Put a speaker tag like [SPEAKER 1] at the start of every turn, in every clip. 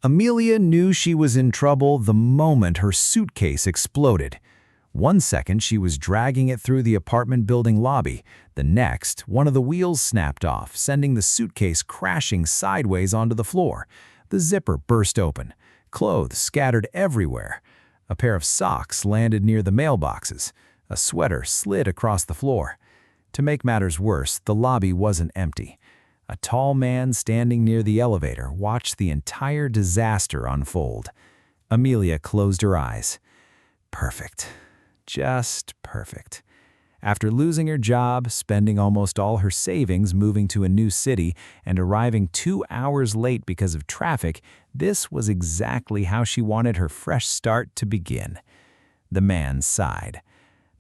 [SPEAKER 1] Amelia knew she was in trouble the moment her suitcase exploded. One second, she was dragging it through the apartment building lobby. The next, one of the wheels snapped off, sending the suitcase crashing sideways onto the floor. The zipper burst open. Clothes scattered everywhere. A pair of socks landed near the mailboxes. A sweater slid across the floor. To make matters worse, the lobby wasn't empty. A tall man standing near the elevator watched the entire disaster unfold. Amelia closed her eyes. Perfect. Just perfect. After losing her job, spending almost all her savings moving to a new city, and arriving 2 hours late because of traffic, this was exactly how she wanted her fresh start to begin. The man sighed.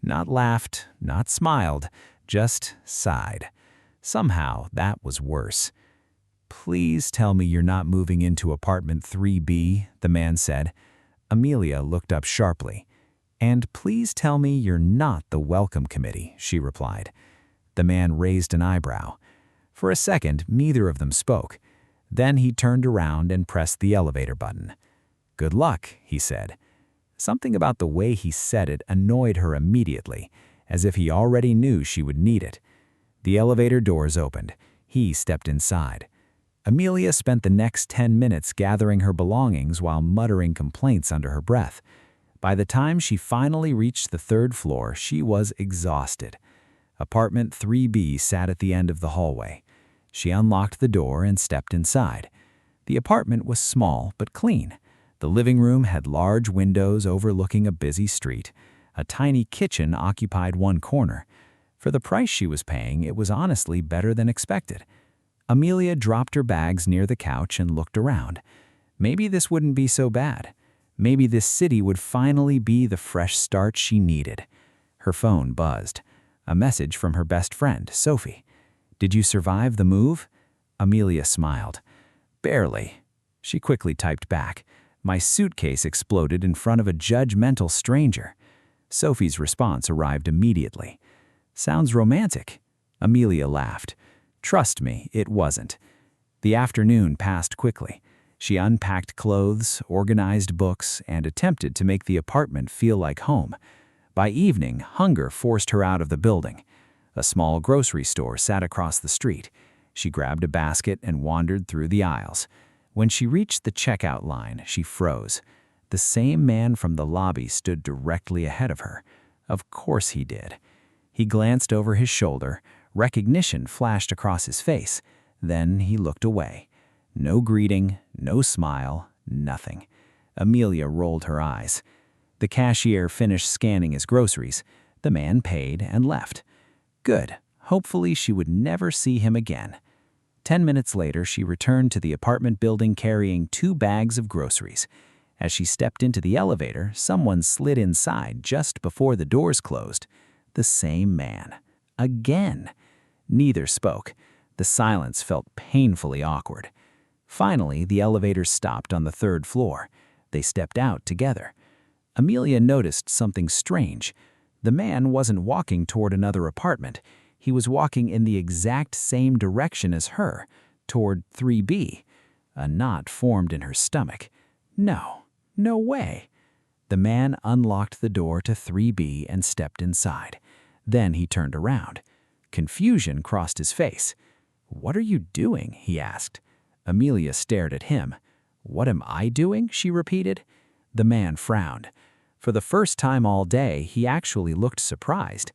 [SPEAKER 1] Not laughed, not smiled, just sighed. Somehow, that was worse. "Please tell me you're not moving into apartment 3B, the man said. Amelia looked up sharply. "And please tell me you're not the welcome committee," she replied. The man raised an eyebrow. For a second, neither of them spoke. Then he turned around and pressed the elevator button. "Good luck," he said. Something about the way he said it annoyed her immediately, as if he already knew she would need it. The elevator doors opened. He stepped inside. Amelia spent the next 10 minutes gathering her belongings while muttering complaints under her breath. By the time she finally reached the 3rd floor, she was exhausted. Apartment 3B sat at the end of the hallway. She unlocked the door and stepped inside. The apartment was small but clean. The living room had large windows overlooking a busy street. A tiny kitchen occupied one corner. For the price she was paying, it was honestly better than expected. Amelia dropped her bags near the couch and looked around. Maybe this wouldn't be so bad. Maybe this city would finally be the fresh start she needed. Her phone buzzed. A message from her best friend, Sophie. "Did you survive the move?" Amelia smiled. "Barely." She quickly typed back. "My suitcase exploded in front of a judgmental stranger." Sophie's response arrived immediately. "Sounds romantic." Amelia laughed. "Trust me, it wasn't." The afternoon passed quickly. She unpacked clothes, organized books, and attempted to make the apartment feel like home. By evening, hunger forced her out of the building. A small grocery store sat across the street. She grabbed a basket and wandered through the aisles. When she reached the checkout line, she froze. The same man from the lobby stood directly ahead of her. Of course he did. He glanced over his shoulder. Recognition flashed across his face. Then he looked away. No greeting, no smile, nothing. Amelia rolled her eyes. The cashier finished scanning his groceries. The man paid and left. Good. Hopefully she would never see him again. 10 minutes later, she returned to the apartment building carrying 2 bags of groceries. As she stepped into the elevator, someone slid inside just before the doors closed. The same man. Again. Neither spoke. The silence felt painfully awkward. Finally, the elevator stopped on the 3rd floor. They stepped out together. Amelia noticed something strange. The man wasn't walking toward another apartment. He was walking in the exact same direction as her, toward 3B. A knot formed in her stomach. No way. The man unlocked the door to 3B and stepped inside. Then he turned around. Confusion crossed his face. "What are you doing?" he asked. Amelia stared at him. "What am I doing?" she repeated. The man frowned. For the first time all day, he actually looked surprised.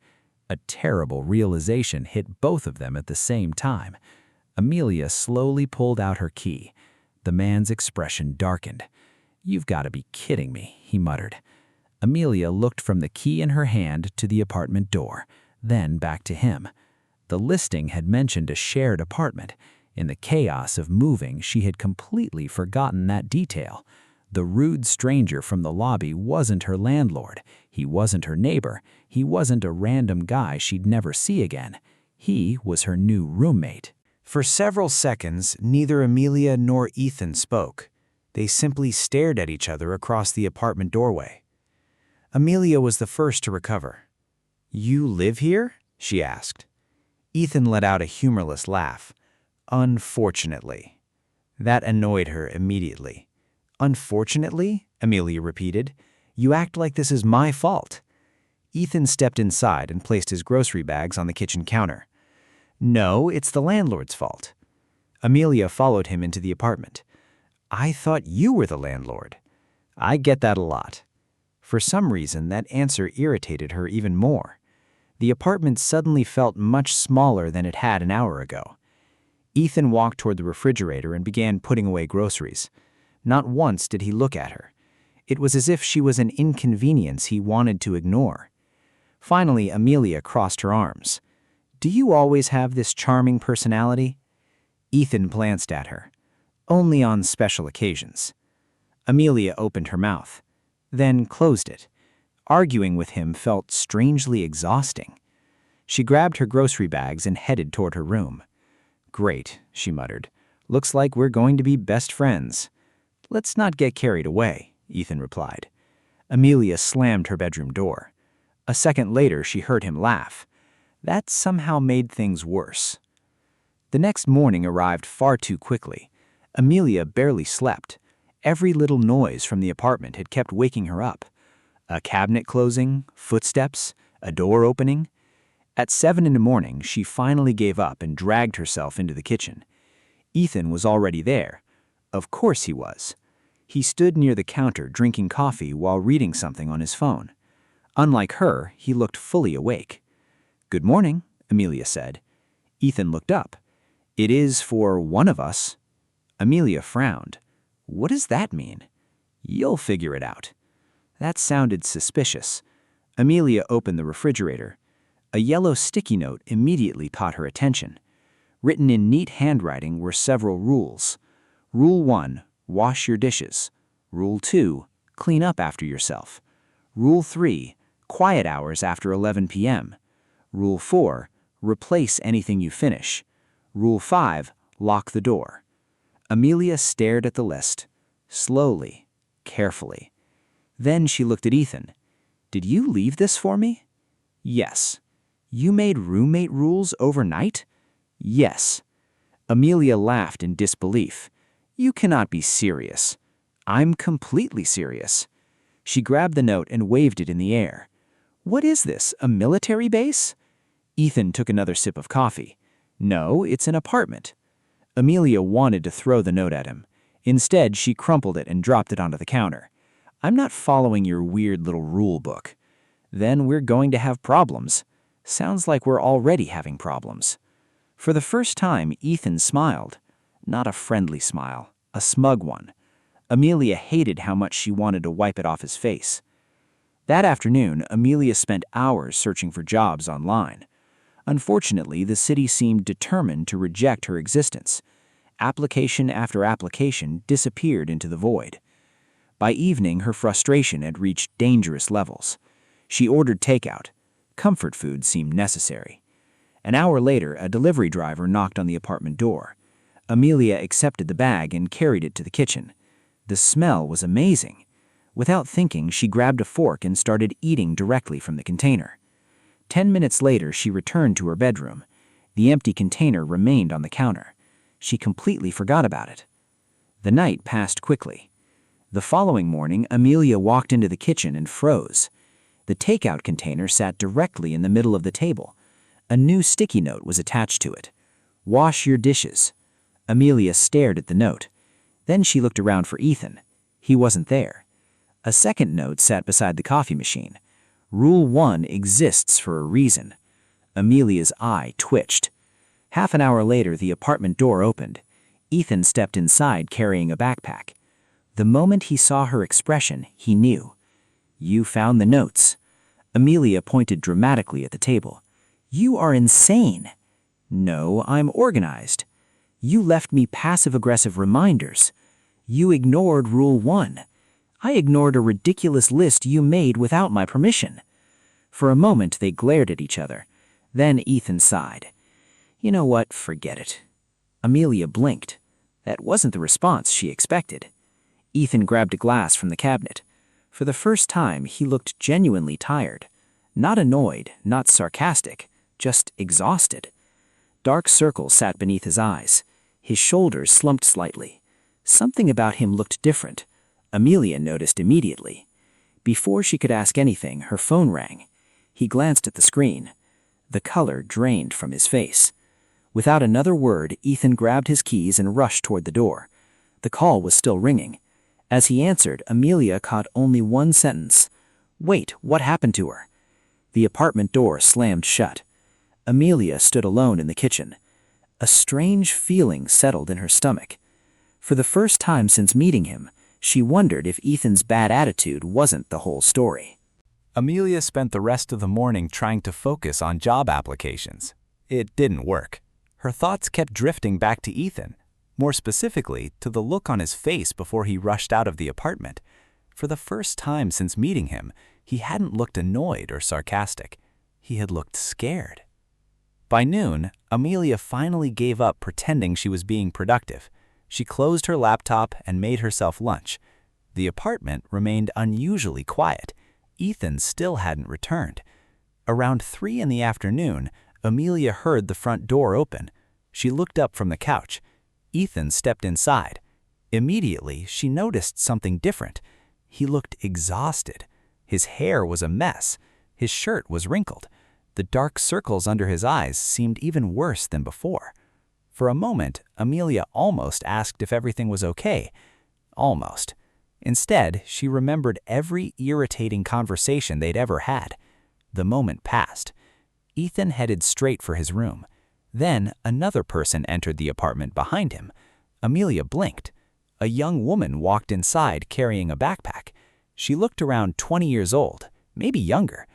[SPEAKER 1] A terrible realization hit both of them at the same time. Amelia slowly pulled out her key. The man's expression darkened. "You've got to be kidding me," he muttered. Amelia looked from the key in her hand to the apartment door, then back to him. The listing had mentioned a shared apartment. In the chaos of moving, she had completely forgotten that detail. The rude stranger from the lobby wasn't her landlord. He wasn't her neighbor. He wasn't a random guy she'd never see again. He was her new roommate. For several seconds, neither Amelia nor Ethan spoke. They simply stared at each other across the apartment doorway. Amelia was the first to recover. "You live here?" she asked. Ethan let out a humorless laugh. "Unfortunately." That annoyed her immediately.
[SPEAKER 2] "Unfortunately," Amelia repeated, "you act like this is my fault." Ethan stepped inside and placed his grocery bags on the kitchen counter. "No, it's the landlord's fault." Amelia followed him into the apartment. "I thought you were the landlord." "I get that a lot." For some reason, that answer irritated her even more. The apartment suddenly felt much smaller than it had an hour ago. Ethan walked toward the refrigerator and began putting away groceries. Not once did he look at her. It was as if she was an inconvenience he wanted to ignore. Finally, Amelia crossed her arms. "Do you always have this charming personality?" Ethan glanced at her. "Only on special occasions." Amelia opened her mouth, then closed it. Arguing with him felt strangely exhausting. She grabbed her grocery bags and headed toward her room. "Great," she muttered. "Looks like we're going to be best friends." "Let's not get carried away," Ethan replied. Amelia slammed her bedroom door. A second later, she heard him laugh. That somehow made things worse. The next morning arrived far too quickly. Amelia barely slept. Every little noise from the apartment had kept waking her up. A cabinet closing, footsteps, a door opening. At 7 in the morning, she finally gave up and dragged herself into the kitchen. Ethan was already there. Of course he was. He stood near the counter drinking coffee while reading something on his phone. Unlike her, he looked fully awake. "Good morning," Amelia said. Ethan looked up. "It is for one of us." Amelia frowned. "What does that mean?" "You'll figure it out." That sounded suspicious. Amelia opened the refrigerator. A yellow sticky note immediately caught her attention. Written in neat handwriting were several rules. Rule 1, wash your dishes. Rule 2, clean up after yourself. Rule 3, quiet hours after 11 p.m. Rule 4, replace anything you finish. Rule 5, lock the door. Amelia stared at the list, slowly, carefully. Then she looked at Ethan. "Did you leave this for me?" "Yes." "You made roommate rules overnight?" "Yes." Amelia laughed in disbelief. "You cannot be serious." "I'm completely serious." She grabbed the note and waved it in the air. "What is this, a military base?" Ethan took another sip of coffee. "No, it's an apartment." Amelia wanted to throw the note at him. Instead, she crumpled it and dropped it onto the counter. "I'm not following your weird little rule book." "Then we're going to have problems." "Sounds like we're already having problems." For the first time, Ethan smiled. Not a friendly smile, a smug one. Amelia hated how much she wanted to wipe it off his face. That afternoon, Amelia spent hours searching for jobs online. Unfortunately, the city seemed determined to reject her existence. Application after application disappeared into the void. By evening, her frustration had reached dangerous levels. She ordered takeout. Comfort food seemed necessary. An hour later, a delivery driver knocked on the apartment door. Amelia accepted the bag and carried it to the kitchen. The smell was amazing. Without thinking, she grabbed a fork and started eating directly from the container. 10 minutes later, she returned to her bedroom. The empty container remained on the counter. She completely forgot about it. The night passed quickly. The following morning, Amelia walked into the kitchen and froze. The takeout container sat directly in the middle of the table. A new sticky note was attached to it. "Wash your dishes." Amelia stared at the note. Then she looked around for Ethan. He wasn't there. A second note sat beside the coffee machine. "Rule 1 exists for a reason." Amelia's eye twitched. Half an hour later, the apartment door opened. Ethan stepped inside carrying a backpack. The moment he saw her expression, he knew. "You found the notes." Amelia pointed dramatically at the table. "You are insane." "No, I'm organized." "You left me passive-aggressive reminders." "You ignored Rule 1. I ignored a ridiculous list you made without my permission." For a moment, they glared at each other. Then Ethan sighed. "You know what? Forget it." Amelia blinked. That wasn't the response she expected. Ethan grabbed a glass from the cabinet. For the first time, he looked genuinely tired. Not annoyed, not sarcastic, just exhausted. Dark circles sat beneath his eyes. His shoulders slumped slightly. Something about him looked different. Amelia noticed immediately. Before she could ask anything, her phone rang. He glanced at the screen. The color drained from his face. Without another word, Ethan grabbed his keys and rushed toward the door. The call was still ringing. As he answered, Amelia caught only one sentence. "Wait, what happened to her?" The apartment door slammed shut. Amelia stood alone in the kitchen. A strange feeling settled in her stomach. For the first time since meeting him, she wondered if Ethan's bad attitude wasn't the whole story.
[SPEAKER 1] Amelia spent the rest of the morning trying to focus on job applications. It didn't work. Her thoughts kept drifting back to Ethan, more specifically to the look on his face before he rushed out of the apartment. For the first time since meeting him, he hadn't looked annoyed or sarcastic. He had looked scared. By noon, Amelia finally gave up pretending she was being productive. She closed her laptop and made herself lunch. The apartment remained unusually quiet. Ethan still hadn't returned. Around 3 in the afternoon, Amelia heard the front door open. She looked up from the couch. Ethan stepped inside. Immediately, she noticed something different. He looked exhausted. His hair was a mess. His shirt was wrinkled. The dark circles under his eyes seemed even worse than before. For a moment, Amelia almost asked if everything was okay. Almost. Instead, she remembered every irritating conversation they'd ever had. The moment passed. Ethan headed straight for his room. Then another person entered the apartment behind him. Amelia blinked. A young woman walked inside carrying a backpack. She looked around 20 years old, maybe younger.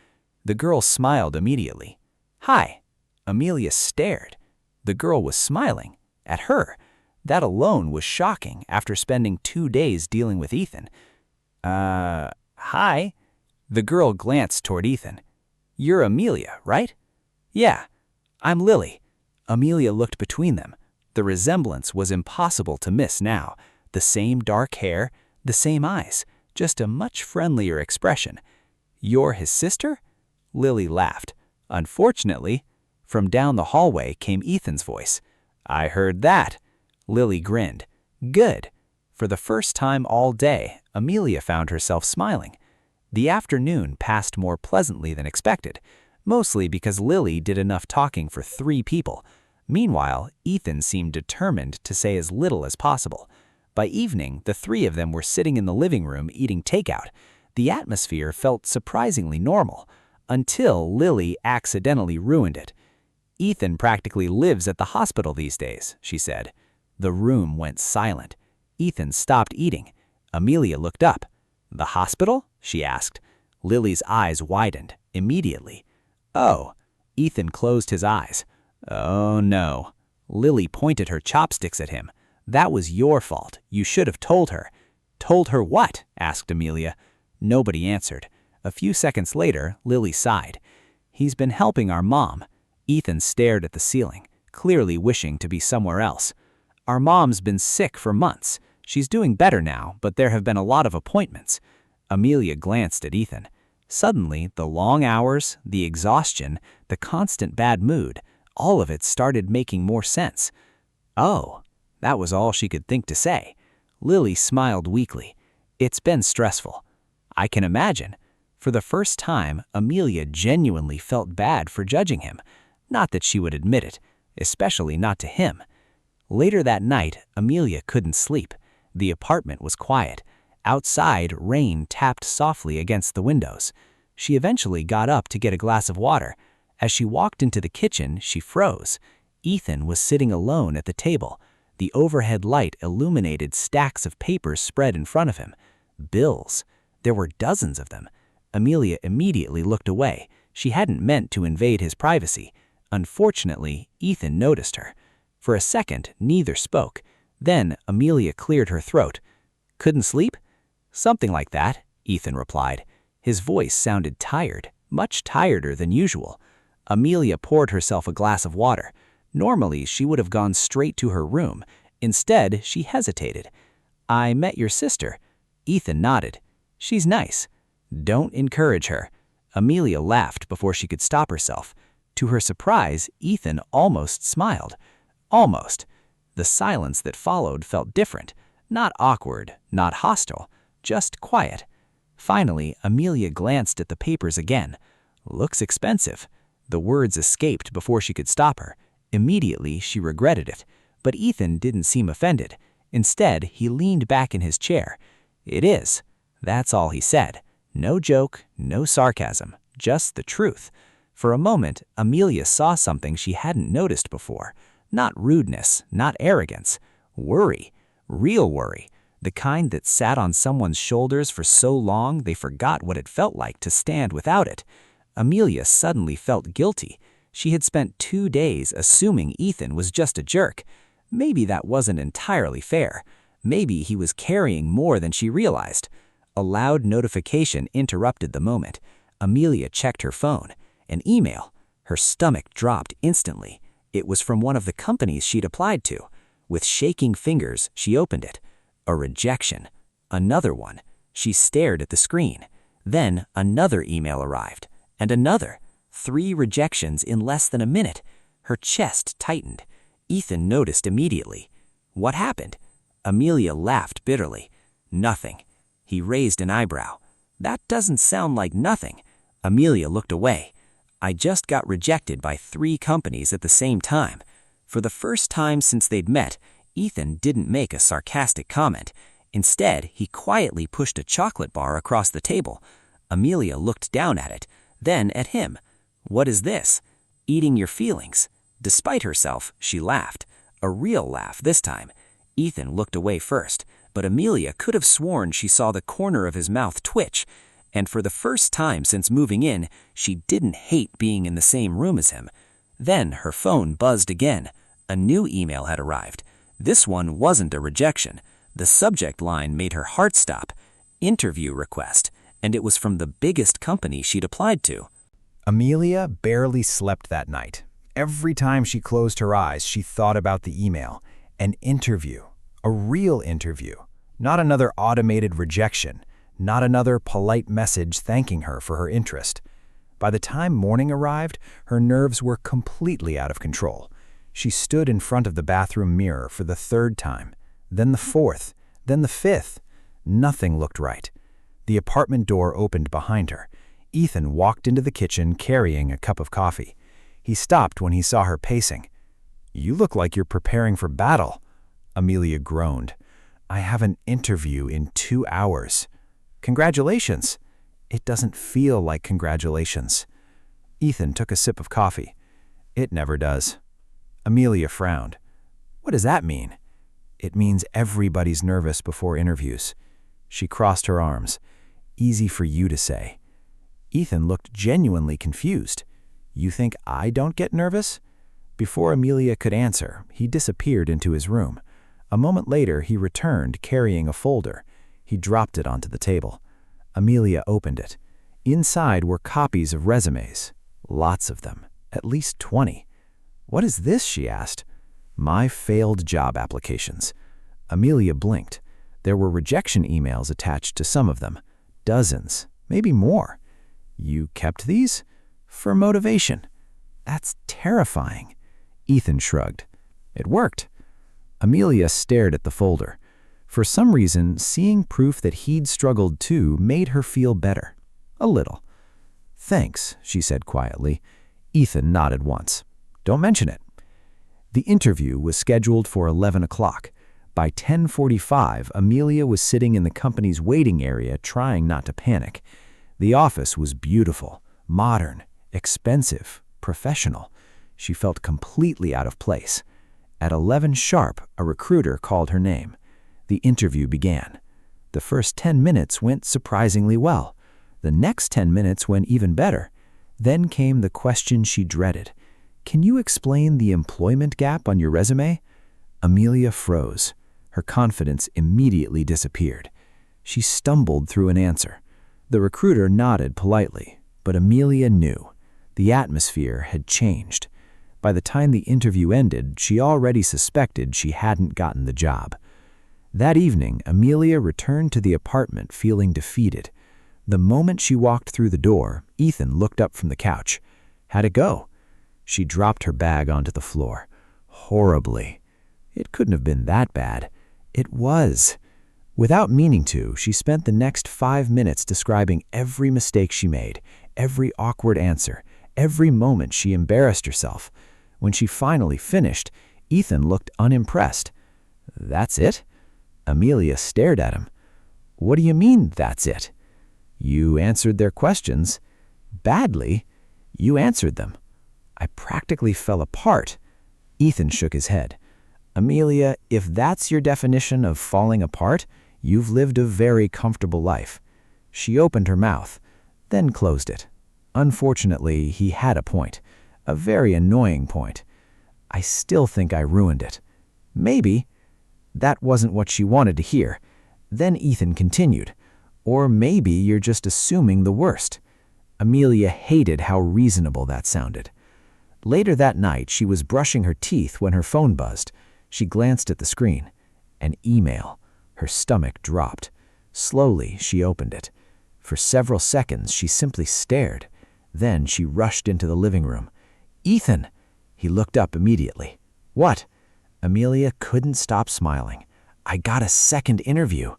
[SPEAKER 1] The girl smiled immediately. "Hi." Amelia stared. The girl was smiling at her. That alone was shocking after spending 2 days dealing with Ethan. Hi." The girl glanced toward Ethan. "You're Amelia, right?" "Yeah, I'm Lily." Amelia looked between them. The resemblance was impossible to miss now. The same dark hair, the same eyes, just a much friendlier expression. "You're his sister?" Lily laughed. "Unfortunately." From down the hallway came Ethan's voice. "I heard that." Lily grinned. "Good." For the first time all day, Amelia found herself smiling. The afternoon passed more pleasantly than expected, mostly because Lily did enough talking for 3 people. Meanwhile, Ethan seemed determined to say as little as possible. By evening, the 3 of them were sitting in the living room eating takeout. The atmosphere felt surprisingly normal, until Lily accidentally ruined it. "Ethan practically lives at the hospital these days," she said. The room went silent. Ethan stopped eating. Amelia looked up. "The hospital?" she asked. Lily's eyes widened immediately. "Oh." Ethan closed his eyes. "Oh no." Lily pointed her chopsticks at him. "That was your fault. You should have told her." "Told her what?" asked Amelia. Nobody answered. A few seconds later, Lily sighed. "He's been helping our mom." Ethan stared at the ceiling, clearly wishing to be somewhere else. "Our mom's been sick for months. She's doing better now, but there have been a lot of appointments." Amelia glanced at Ethan. Suddenly, the long hours, the exhaustion, the constant bad mood, all of it started making more sense. "Oh." That was all she could think to say. Lily smiled weakly. "It's been stressful." "I can imagine." For the first time, Amelia genuinely felt bad for judging him. Not that she would admit it, especially not to him. Later that night, Amelia couldn't sleep. The apartment was quiet. Outside, rain tapped softly against the windows. She eventually got up to get a glass of water. As she walked into the kitchen, she froze. Ethan was sitting alone at the table. The overhead light illuminated stacks of papers spread in front of him. Bills. There were dozens of them. Amelia immediately looked away. She hadn't meant to invade his privacy. Unfortunately, Ethan noticed her. For a second, neither spoke. Then Amelia cleared her throat. "Couldn't sleep?" "Something like that," Ethan replied. His voice sounded tired, much tireder than usual. Amelia poured herself a glass of water. Normally, she would have gone straight to her room. Instead, she hesitated. "I met your sister." Ethan nodded. "She's nice." "Don't encourage her." Amelia laughed before she could stop herself. To her surprise, Ethan almost smiled. Almost. The silence that followed felt different. Not awkward, not hostile,
[SPEAKER 2] just quiet. Finally, Amelia glanced at the papers again. Looks expensive. The words escaped before she could stop her. Immediately, she regretted it. But Ethan didn't seem offended. Instead, he leaned back in his chair. It is. That's all he said. No joke, no sarcasm, just the truth. For a moment, Amelia saw something she hadn't noticed before. Not rudeness, not arrogance. Worry. Real worry. The kind that sat on someone's shoulders for so long they forgot what it felt like to stand without it. Amelia suddenly felt guilty. She had spent 2 days assuming Ethan was just a jerk. Maybe that wasn't entirely fair. Maybe he was carrying more than she realized. A loud notification interrupted the moment. Amelia checked her phone. An email. Her stomach dropped instantly. It was from one of the companies she'd applied to. With shaking fingers, she opened it. A rejection. Another one. She stared at the screen. Then another email arrived. And another. 3 rejections in less than a minute. Her chest tightened. Ethan noticed immediately. What happened? Amelia laughed bitterly. Nothing. He raised an eyebrow. That doesn't sound like nothing. Amelia looked away. I just got rejected by 3 companies at the same time. For the first time since they'd met, Ethan didn't make a sarcastic comment. Instead, he quietly pushed a chocolate bar across the table. Amelia looked down at it, then at him. What is this? Eating your feelings. Despite herself, she laughed. A real laugh this time. Ethan looked away first, but Amelia could have sworn she saw the corner of his mouth twitch. And for the first time since moving in, she didn't hate being in the same room as him. Then her phone buzzed again. A new email had arrived. This one wasn't a rejection. The subject line made her heart stop. Interview request. And it was from the biggest company she'd applied to.
[SPEAKER 1] Amelia barely slept that night. Every time she closed her eyes, she thought about the email. An interview. A real interview. Not another automated rejection. Not another polite message thanking her for her interest. By the time morning arrived, her nerves were completely out of control. She stood in front of the bathroom mirror for the 3rd time, then the 4th, then the 5th. Nothing looked right. The apartment door opened behind her. Ethan walked into the kitchen carrying a cup of coffee. He stopped when he saw her pacing. "You look like you're preparing for battle." Amelia groaned. "I have an interview in 2 hours." "Congratulations." "It doesn't feel like congratulations." Ethan took a sip of coffee. "It never does." Amelia frowned. "What does that mean?" "It means everybody's nervous before interviews." She crossed her arms. "Easy for you to say." Ethan looked genuinely confused. "You think I don't get nervous?" Before Amelia could answer, he disappeared into his room. A moment later, he returned carrying a folder. He dropped it onto the table. Amelia opened it. Inside were copies of resumes. Lots of them. At least 20. "What is this?" she asked. "My failed job applications." Amelia blinked. There were rejection emails attached to some of them. Dozens, maybe more. "You kept these?" "For motivation." "That's terrifying." Ethan shrugged. "It worked." Amelia stared at the folder. For some reason, seeing proof that he'd struggled too made her feel better. A little. "Thanks," she said quietly. Ethan nodded once. "Don't mention it." The interview was scheduled for 11 o'clock. By 10:45, Amelia was sitting in the company's waiting area trying not to panic. The office was beautiful, modern, expensive, professional. She felt completely out of place. At 11 sharp, a recruiter called her name. The interview began. The first 10 minutes went surprisingly well. The next 10 minutes went even better. Then came the question she dreaded. "Can you explain the employment gap on your resume?" Amelia froze. Her confidence immediately disappeared. She stumbled through an answer. The recruiter nodded politely, but Amelia knew. The atmosphere had changed. By the time the interview ended, she already suspected she hadn't gotten the job. That evening, Amelia returned to the apartment feeling defeated. The moment she walked through the door, Ethan looked up from the couch. "How'd it go?" She dropped her bag onto the floor. "Horribly." It couldn't have been that bad. It was.
[SPEAKER 2] Without meaning to, she spent the next 5 minutes describing every mistake she made, every awkward answer, every moment she embarrassed herself. When she finally finished, Ethan looked unimpressed. "That's it?" Amelia stared at him. "What do you mean, that's it?" "You answered their questions." "Badly?" "You answered them." "I practically fell apart." Ethan shook his head. "Amelia, if that's your definition of falling apart, you've lived a very comfortable life." She opened her mouth, then closed it. Unfortunately, he had a point, a very annoying point. "I still think I ruined it." "Maybe." That wasn't what she wanted to hear. Then Ethan continued, "Or maybe you're just assuming the worst." Amelia hated how reasonable that sounded. Later that night, she was brushing her teeth when her phone buzzed. She glanced at the screen. An email. Her stomach dropped. Slowly, she opened it. For several seconds, she simply stared. Then she rushed into the living room. "Ethan!" He looked up immediately. "What?" Amelia couldn't stop smiling. "I got a second interview."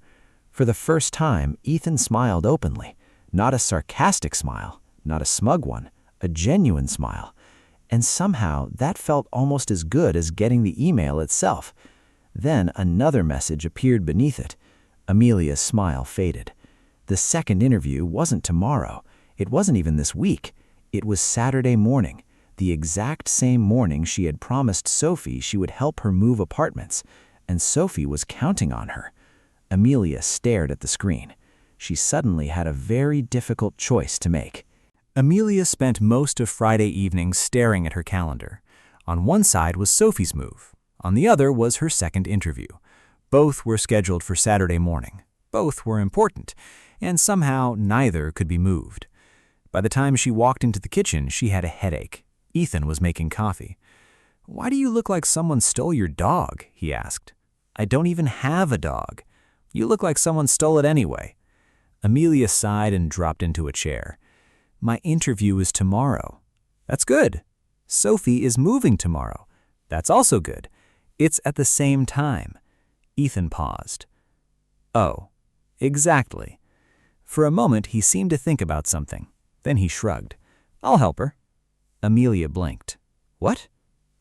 [SPEAKER 2] For the first time, Ethan smiled openly. Not a sarcastic smile, not a smug one, a genuine smile. And somehow, that felt almost as good as getting the email itself. Then another message appeared beneath it. Amelia's smile faded. The second interview wasn't tomorrow. It wasn't even this week. It was Saturday morning, the exact same morning she had promised Sophie she would help her move apartments, and Sophie was counting on her. Amelia stared at the screen. She suddenly had a very difficult choice to make. Amelia spent most of Friday evening staring at her calendar. On one side was Sophie's move. On the other was her second interview. Both were scheduled for Saturday morning. Both were important, and somehow neither could be moved. By the time she walked into the kitchen, she had a headache. Ethan was making coffee. "Why do you look like someone stole your dog?" he asked. "I don't even have a dog." "You look like someone stole it anyway." Amelia sighed and dropped into a chair. "My interview is tomorrow." "That's good." "Sophie is moving tomorrow." "That's also good." "It's at the same time." Ethan paused. "Oh, exactly." For a moment, he seemed to think about something. Then he shrugged. "I'll help her." Amelia blinked. "What?"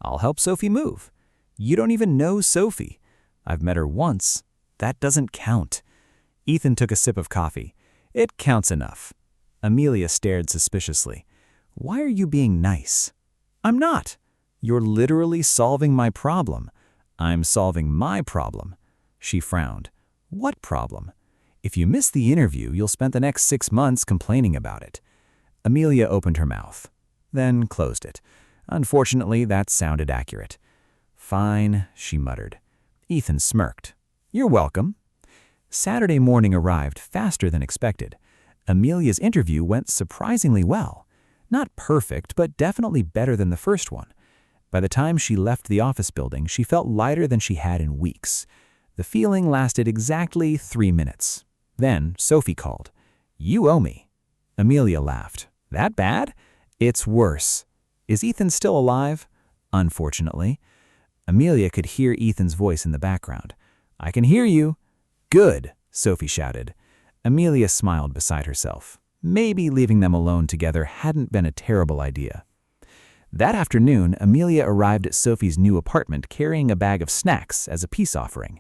[SPEAKER 2] "I'll help Sophie move." "You don't even know Sophie." "I've met her once." "That doesn't count." Ethan took a sip of coffee. "It counts enough." Amelia stared suspiciously. "Why are you being nice?" "I'm not." "You're literally solving my problem." "I'm solving my problem." She frowned. "What problem?" "If you miss the interview, you'll spend the next 6 months complaining about it." Amelia opened her mouth, then closed it. Unfortunately, that sounded accurate. "Fine," she muttered. Ethan smirked. "You're welcome." Saturday morning arrived faster than expected. Amelia's interview went surprisingly well. Not perfect, but definitely better than the first one. By the time she left the office building, she felt lighter than she had in weeks. The feeling lasted exactly 3 minutes. Then Sophie called. "You owe me." Amelia laughed. "That bad?" "It's worse." "Is Ethan still alive?" "Unfortunately." Amelia could hear Ethan's voice in the background. "I can hear you." "Good," Sophie shouted. Amelia smiled beside herself. Maybe leaving them alone together hadn't been a terrible idea. That afternoon, Amelia arrived at Sophie's new apartment carrying a bag of snacks as a peace offering.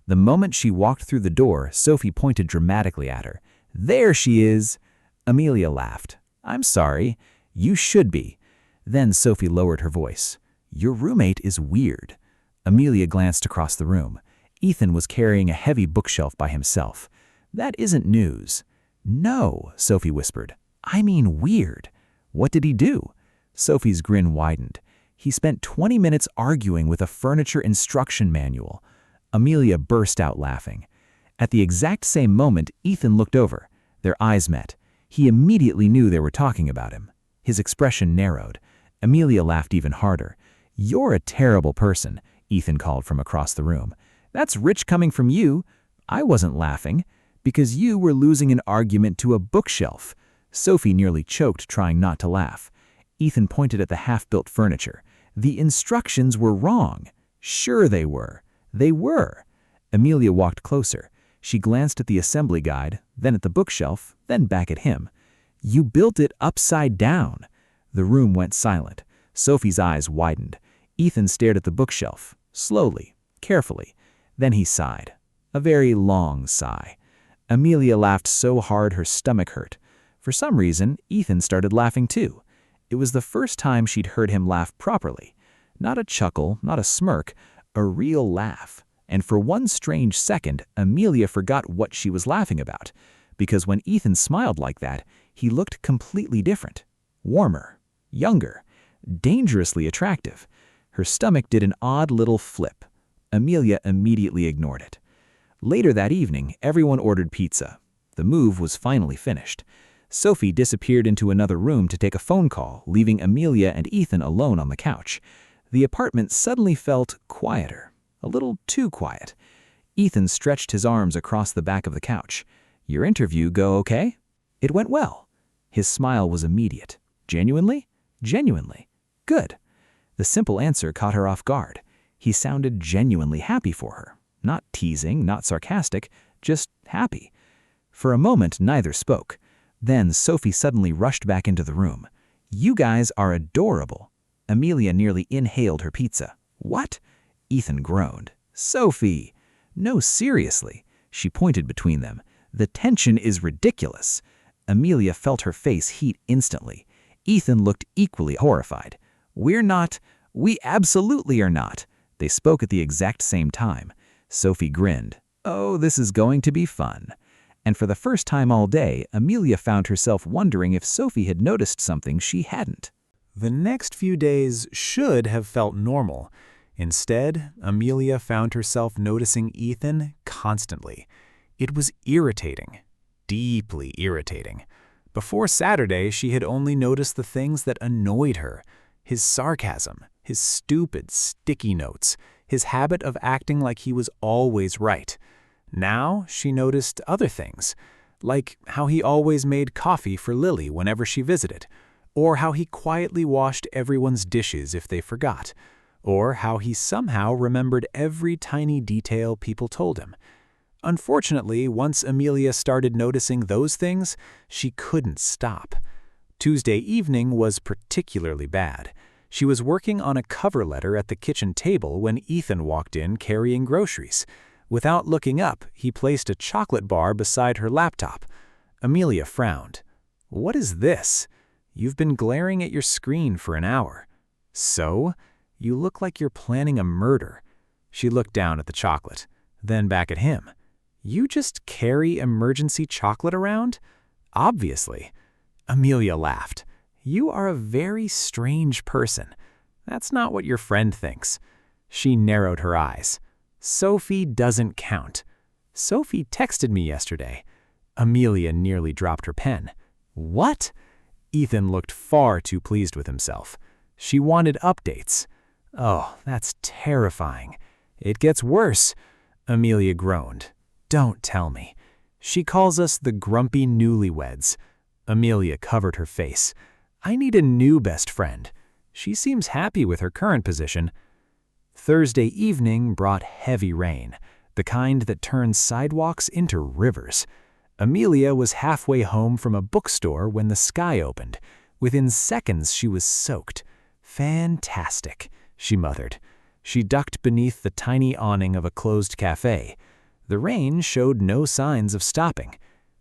[SPEAKER 2] The moment she walked through the door, Sophie pointed dramatically at her. "There she is!" Amelia laughed. "I'm sorry. You should be." Then Sophie lowered her voice. "Your roommate is weird." Amelia glanced across the room. Ethan was carrying a heavy bookshelf by himself. "That isn't news." "No," Sophie whispered. "I mean weird." "What did he do?" Sophie's grin widened. "He spent 20 minutes arguing with a furniture instruction manual." Amelia burst out laughing. At the exact same moment, Ethan looked over. Their eyes met. He immediately knew they were talking about him. His expression narrowed. Amelia laughed even harder. "You're a terrible person," Ethan called from across the room. "That's rich coming from you." "I wasn't laughing." "Because you were losing an argument to a bookshelf." Sophie nearly choked, trying not to laugh. Ethan pointed at the half-built furniture. "The instructions were wrong." "Sure they were." "They were." Amelia walked closer. She glanced at the assembly guide, then at the bookshelf, then back at him. "You built it upside down." The room went silent. Sophie's eyes widened. Ethan stared at the bookshelf, slowly, carefully. Then he sighed. A very long sigh. Amelia laughed so hard her stomach hurt. For some reason, Ethan started laughing too. It was the first time she'd heard him laugh properly. Not a chuckle, not a smirk, a real laugh. And for one strange second, Amelia forgot what she was laughing about. Because when Ethan smiled like that, he looked completely different. Warmer, younger, dangerously attractive. Her stomach did an odd little flip. Amelia immediately ignored it. Later that evening, everyone ordered pizza. The move was finally finished. Sophie disappeared into another room to take a phone call, leaving Amelia and Ethan alone on the couch. The apartment suddenly felt quieter, a little too quiet. Ethan stretched his arms across the back of the couch. "Your interview go okay?" "It went well." His smile was immediate. "Genuinely?" "Genuinely." "Good." The simple answer caught her off guard. He sounded genuinely happy for her. Not teasing, not sarcastic, just happy. For a moment, neither spoke. Then Sophie suddenly rushed back into the room. "You guys are adorable." Amelia nearly inhaled her pizza. "What?" Ethan groaned. "Sophie!" "No, seriously." She pointed between them. "The tension is ridiculous." Amelia felt her face heat instantly. Ethan looked equally horrified. We absolutely are not." They spoke at the exact same time. Sophie grinned. "Oh, this is going to be fun." And for the first time all day, Amelia found herself wondering if Sophie had noticed something she hadn't.
[SPEAKER 1] The next few days should have felt normal. Instead, Amelia found herself noticing Ethan constantly. It was irritating, deeply irritating. Before Saturday, she had only noticed the things that annoyed her. His sarcasm, his stupid, sticky notes, his habit of acting like he was always right. Now she noticed other things, like how he always made coffee for Lily whenever she visited, or how he quietly washed everyone's dishes if they forgot, or how he somehow remembered every tiny detail people told him. Unfortunately, once Amelia started noticing those things, she couldn't stop. Tuesday evening was particularly bad. She was working on a cover letter at the kitchen table when Ethan walked in carrying groceries. Without looking up, he placed a chocolate bar beside her laptop. Amelia frowned. "What is this? You've been glaring at your screen for an hour. So? You look like you're planning a murder." She looked down at the chocolate, then back at him. "You just carry emergency chocolate around?" "Obviously." Amelia laughed. "You are a very strange person. That's not what your friend thinks." She narrowed her eyes. "Sophie doesn't count." "Sophie texted me yesterday." Amelia nearly dropped her pen. "What?" Ethan looked far too pleased with himself. "She wanted updates." "Oh, that's terrifying." "It gets worse." Amelia groaned. "Don't tell me." "She calls us the grumpy newlyweds." Amelia covered her face. "I need a new best friend." She seems happy with her current position. Thursday evening brought heavy rain, the kind that turns sidewalks into rivers. Amelia was halfway home from a bookstore when the sky opened. Within seconds, she was soaked. "Fantastic," she muttered. She ducked beneath the tiny awning of a closed cafe. The rain showed no signs of stopping.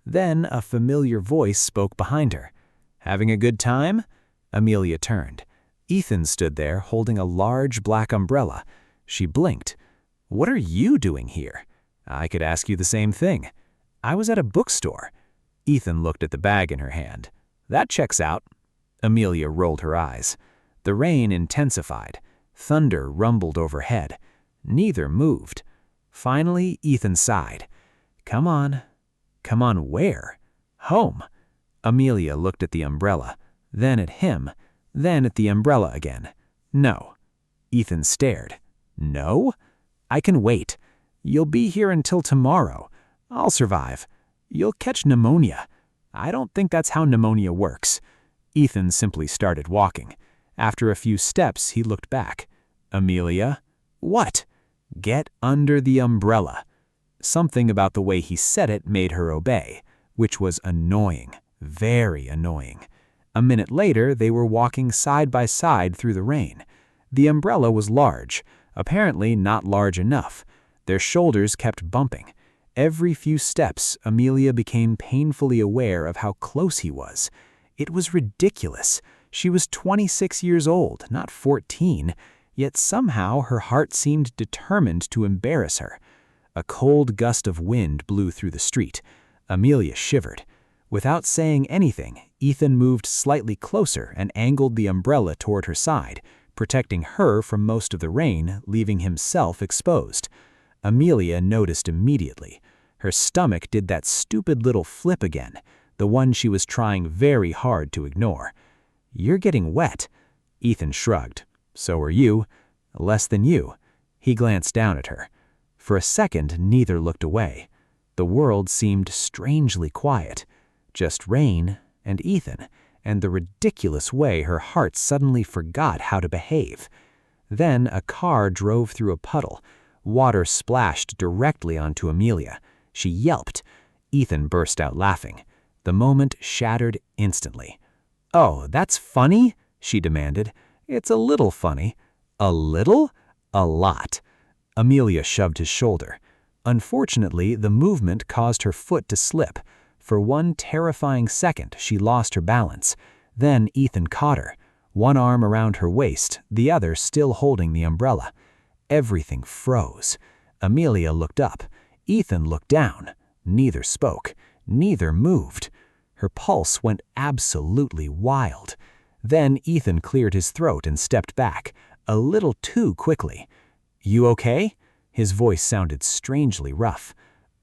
[SPEAKER 1] Then a familiar voice spoke behind her. "Having a good time?" Amelia turned. Ethan stood there holding a large black umbrella. She blinked. "What are you doing here?" "I could ask you the same thing." "I was at a bookstore." Ethan looked at the bag in her hand. "That checks out." Amelia rolled her eyes. The rain intensified. Thunder rumbled overhead. Neither moved. Finally, Ethan sighed. "Come on." "Come on where?" "Home." Amelia looked at the umbrella, then at him, then at the umbrella again. "No." Ethan stared. "No?" "I can wait. You'll be here until tomorrow. I'll survive. You'll catch pneumonia." "I don't think that's how pneumonia works." Ethan simply started walking. After a few steps, he looked back. "Amelia?" "What?" "Get under the umbrella."
[SPEAKER 2] Something about the way he said it made her obey, which was annoying, very annoying. A minute later, they were walking side by side through the rain. The umbrella was large, apparently not large enough. Their shoulders kept bumping. Every few steps, Amelia became painfully aware of how close he was. It was ridiculous. She was 26 years old, not 14, yet somehow her heart seemed determined to embarrass her. A cold gust of wind blew through the street. Amelia shivered. Without saying anything, Ethan moved slightly closer and angled the umbrella toward her side, protecting her from most of the rain, leaving himself exposed. Amelia noticed immediately. Her stomach did that stupid little flip again, the one she was trying very hard to ignore. "You're getting wet." Ethan shrugged. "So are you. Less than you." He glanced down at her. For a second, neither looked away. The world seemed strangely quiet. Just rain and Ethan, and the ridiculous way her heart suddenly forgot how to behave. Then a car drove through a puddle. Water splashed directly onto Amelia. She yelped. Ethan burst out laughing. The moment shattered instantly. "Oh, that's funny?" she demanded. "It's a little funny." "A little?" "A lot." Amelia shoved his shoulder. Unfortunately, the movement caused her foot to slip. For one terrifying second, she lost her balance. Then Ethan caught her, one arm around her waist, the other still holding the umbrella. Everything froze. Amelia looked up. Ethan looked down. Neither spoke. Neither moved. Her pulse went absolutely wild. Then Ethan cleared his throat and stepped back, a little too quickly. "You okay?" His voice sounded strangely rough.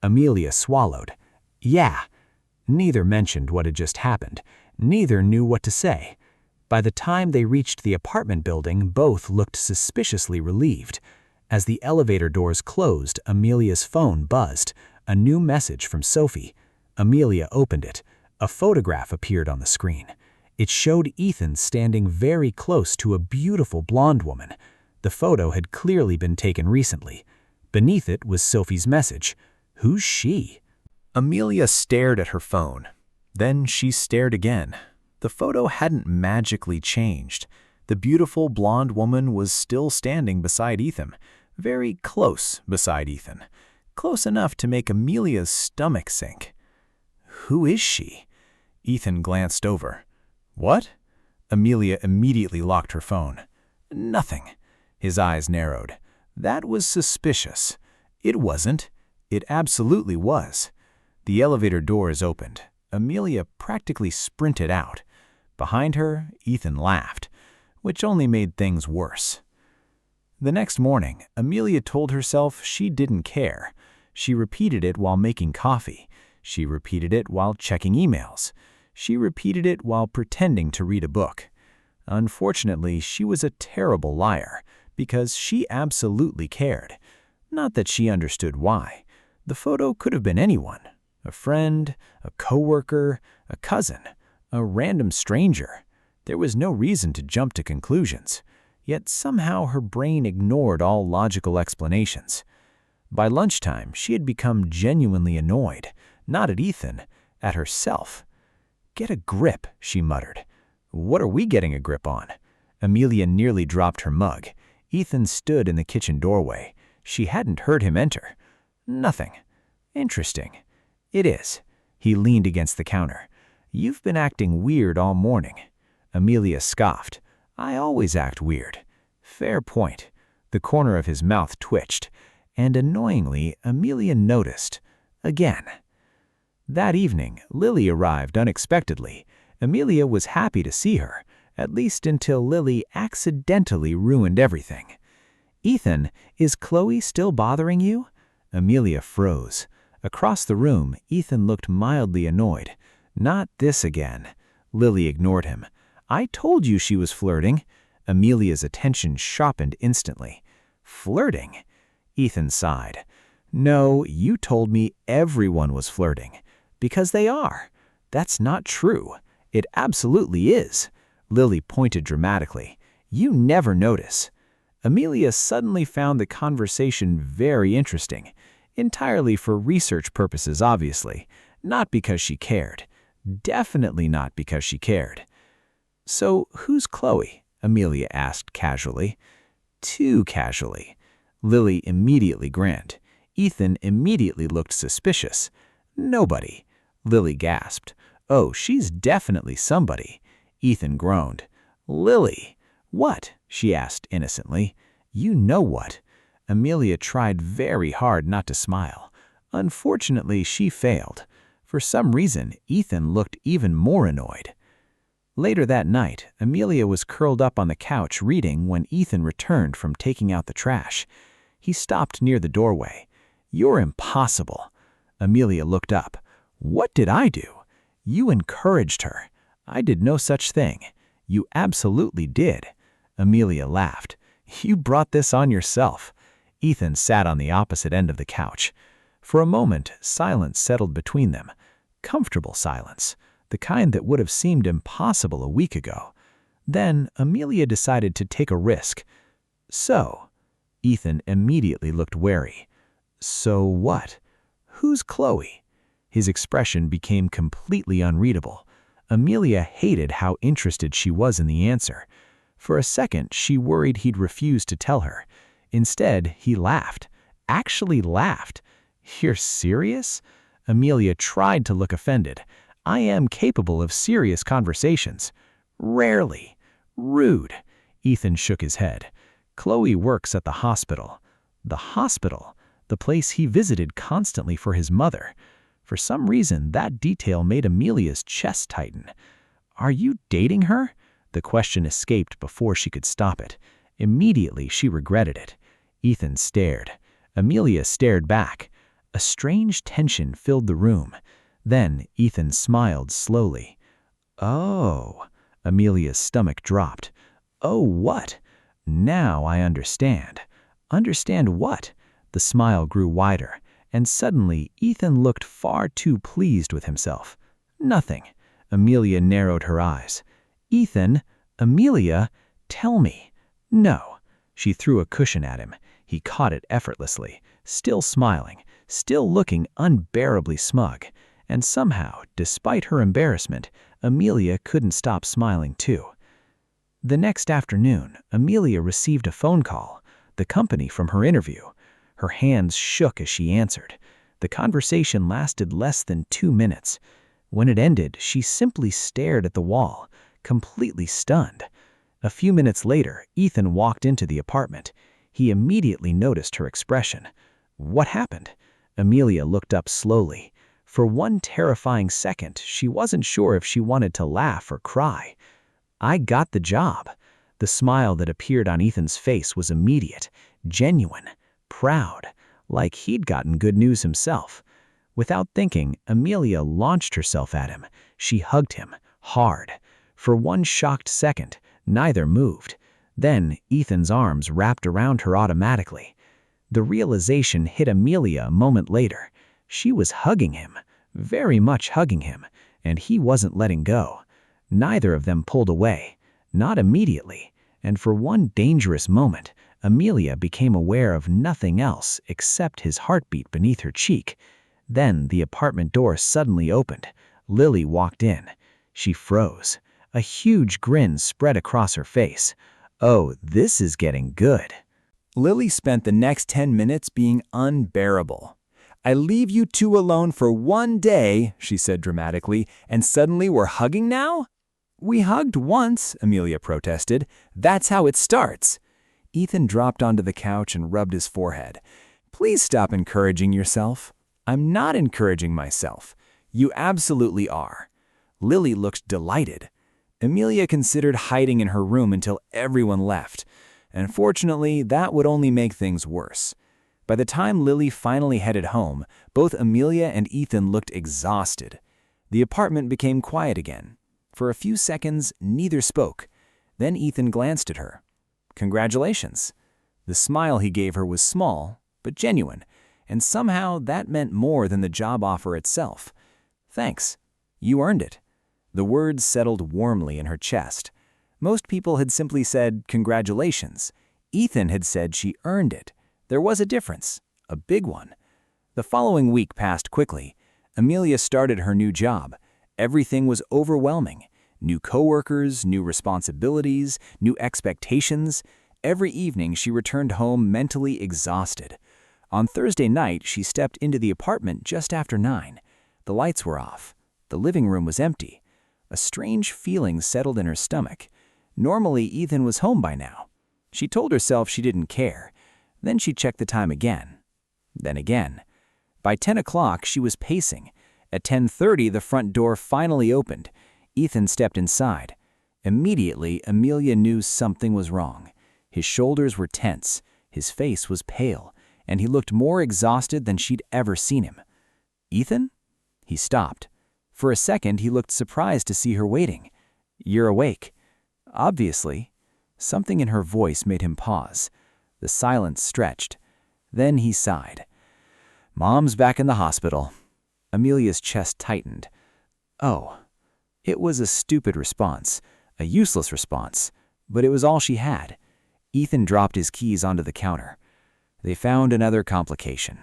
[SPEAKER 2] Amelia swallowed. "Yeah." Neither mentioned what had just happened. Neither knew what to say. By the time they reached the apartment building, both looked suspiciously relieved. As the elevator doors closed, Amelia's phone buzzed. A new message from Sophie. Amelia opened it. A photograph appeared on the screen. It showed Ethan standing very close to a beautiful blonde woman. The photo had clearly been taken recently. Beneath it was Sophie's message. Who's she? Amelia stared at her phone. Then she stared again. The photo hadn't magically changed. The beautiful blonde woman was still standing beside Ethan, very close beside Ethan, close enough to make Amelia's stomach sink. Who is she? Ethan glanced over. What? Amelia immediately locked her phone. Nothing. His eyes narrowed. That was suspicious. It wasn't. It absolutely was. The elevator doors opened. Amelia practically sprinted out. Behind her, Ethan laughed, which only made things worse. The next morning, Amelia told herself she didn't care. She repeated it while making coffee. She repeated it while checking emails. She repeated it while pretending to read a book. Unfortunately, she was a terrible liar, because she absolutely cared. Not that she understood why. The photo could have been anyone. A friend, a coworker, a cousin, a random stranger. There was no reason to jump to conclusions. Yet somehow her brain ignored all logical explanations. By lunchtime, she had become genuinely annoyed, not at Ethan, at herself. "Get a grip," she muttered. "What are we getting a grip on?" Amelia nearly dropped her mug. Ethan stood in the kitchen doorway. She hadn't heard him enter. "Nothing. Interesting." "It is." He leaned against the counter. "You've been acting weird all morning." Amelia scoffed. "I always act weird." Fair point. The corner of his mouth twitched, and annoyingly, Amelia noticed. Again. That evening, Lily arrived unexpectedly. Amelia was happy to see her, at least until Lily accidentally ruined everything. "Ethan, is Chloe still bothering you?" Amelia froze. Across the room, Ethan looked mildly annoyed. "Not this again." Lily ignored him. "I told you she was flirting." Amelia's attention sharpened instantly. "Flirting?" Ethan sighed. "No, you told me everyone was flirting." "Because they are." "That's not true." "It absolutely is." Lily pointed dramatically. "You never notice." Amelia suddenly found the conversation very interesting. Entirely for research purposes, obviously. Not because she cared. Definitely not because she cared. "So, who's Chloe?" Amelia asked casually. Too casually. Lily immediately grinned. Ethan immediately looked suspicious. "Nobody." Lily gasped. "Oh, she's definitely somebody." Ethan groaned. "Lily." "What?" she asked innocently. "You know what." Amelia tried very hard not to smile. Unfortunately, she failed. For some reason, Ethan looked even more annoyed. Later that night, Amelia was curled up on the couch reading when Ethan returned from taking out the trash. He stopped near the doorway. "You're impossible." Amelia looked up. "What did I do?" "You encouraged her." "I did no such thing." "You absolutely did." Amelia laughed. "You brought this on yourself." Ethan sat on the opposite end of the couch. For a moment, silence settled between them. Comfortable silence, the kind that would have seemed impossible a week ago. Then Amelia decided to take a risk. "So?" Ethan immediately looked wary. "So what? Who's Chloe?" His expression became completely unreadable. Amelia hated how interested she was in the answer. For a second, she worried he'd refuse to tell her. Instead, he laughed. Actually laughed. "You're serious?" Amelia tried to look offended. "I am capable of serious conversations." "Rarely." "Rude." Ethan shook his head. "Chloe works at the hospital." The hospital? The place he visited constantly for his mother. For some reason, that detail made Amelia's chest tighten. "Are you dating her?" The question escaped before she could stop it. Immediately, she regretted it. Ethan stared. Amelia stared back. A strange tension filled the room. Then Ethan smiled slowly. "Oh." Amelia's stomach dropped. "Oh, what?" "Now I understand." "Understand what?" The smile grew wider, and suddenly Ethan looked far too pleased with himself. "Nothing." Amelia narrowed her eyes. "Ethan, Amelia, tell me." "No." She threw a cushion at him. He caught it effortlessly, still smiling, still looking unbearably smug. And somehow, despite her embarrassment, Amelia couldn't stop smiling too. The next afternoon, Amelia received a phone call, the company from her interview. Her hands shook as she answered. The conversation lasted less than 2 minutes. When it ended, she simply stared at the wall, completely stunned. A few minutes later, Ethan walked into the apartment. He immediately noticed her expression. "What happened?" Amelia looked up slowly. For one terrifying second, she wasn't sure if she wanted to laugh or cry. "I got the job." The smile that appeared on Ethan's face was immediate, genuine, proud, like he'd gotten good news himself. Without thinking, Amelia launched herself at him. She hugged him, hard. For one shocked second, neither moved. Then Ethan's arms wrapped around her automatically. The realization hit Amelia a moment later. She was hugging him, very much hugging him, and he wasn't letting go. Neither of them pulled away, not immediately, and for one dangerous moment, Amelia became aware of nothing else except his heartbeat beneath her cheek. Then the apartment door suddenly opened. Lily walked in. She froze. A huge grin spread across her face. "Oh, this is getting good." Lily spent the next 10 minutes being unbearable. "I leave you two alone for 1 day," she said dramatically, "and suddenly we're hugging now?" "We hugged once," Amelia protested. "That's how it starts." Ethan dropped onto the couch and rubbed his forehead. "Please stop encouraging yourself." "I'm not encouraging myself." "You absolutely are." Lily looked delighted. Amelia considered hiding in her room until everyone left. Unfortunately, that would only make things worse. By the time Lily finally headed home, both Amelia and Ethan looked exhausted. The apartment became quiet again. For a few seconds, neither spoke. Then Ethan glanced at her. "Congratulations." The smile he gave her was small, but genuine, and somehow that meant more than the job offer itself. "Thanks. You earned it." The words settled warmly in her chest. Most people had simply said, "Congratulations." Ethan had said she earned it. There was a difference, a big one. The following week passed quickly. Amelia started her new job. Everything was overwhelming. New coworkers, new responsibilities, new expectations. Every evening she returned home mentally exhausted. On Thursday night, she stepped into the apartment just after 9. The lights were off. The living room was empty. A strange feeling settled in her stomach. Normally, Ethan was home by now. She told herself she didn't care. Then she checked the time again. Then again. By 10 o'clock, she was pacing. At 10:30, the front door finally opened. Ethan stepped inside. Immediately, Amelia knew something was wrong. His shoulders were tense, his face was pale, and he looked more exhausted than she'd ever seen him. "Ethan?" He stopped. For a second, he looked surprised to see her waiting. "You're awake." Obviously. Something in her voice made him pause. The silence stretched. Then he sighed. "Mom's back in the hospital." Amelia's chest tightened. Oh. It was a stupid response, a useless response, but it was all she had. Ethan dropped his keys onto the counter. They found another complication.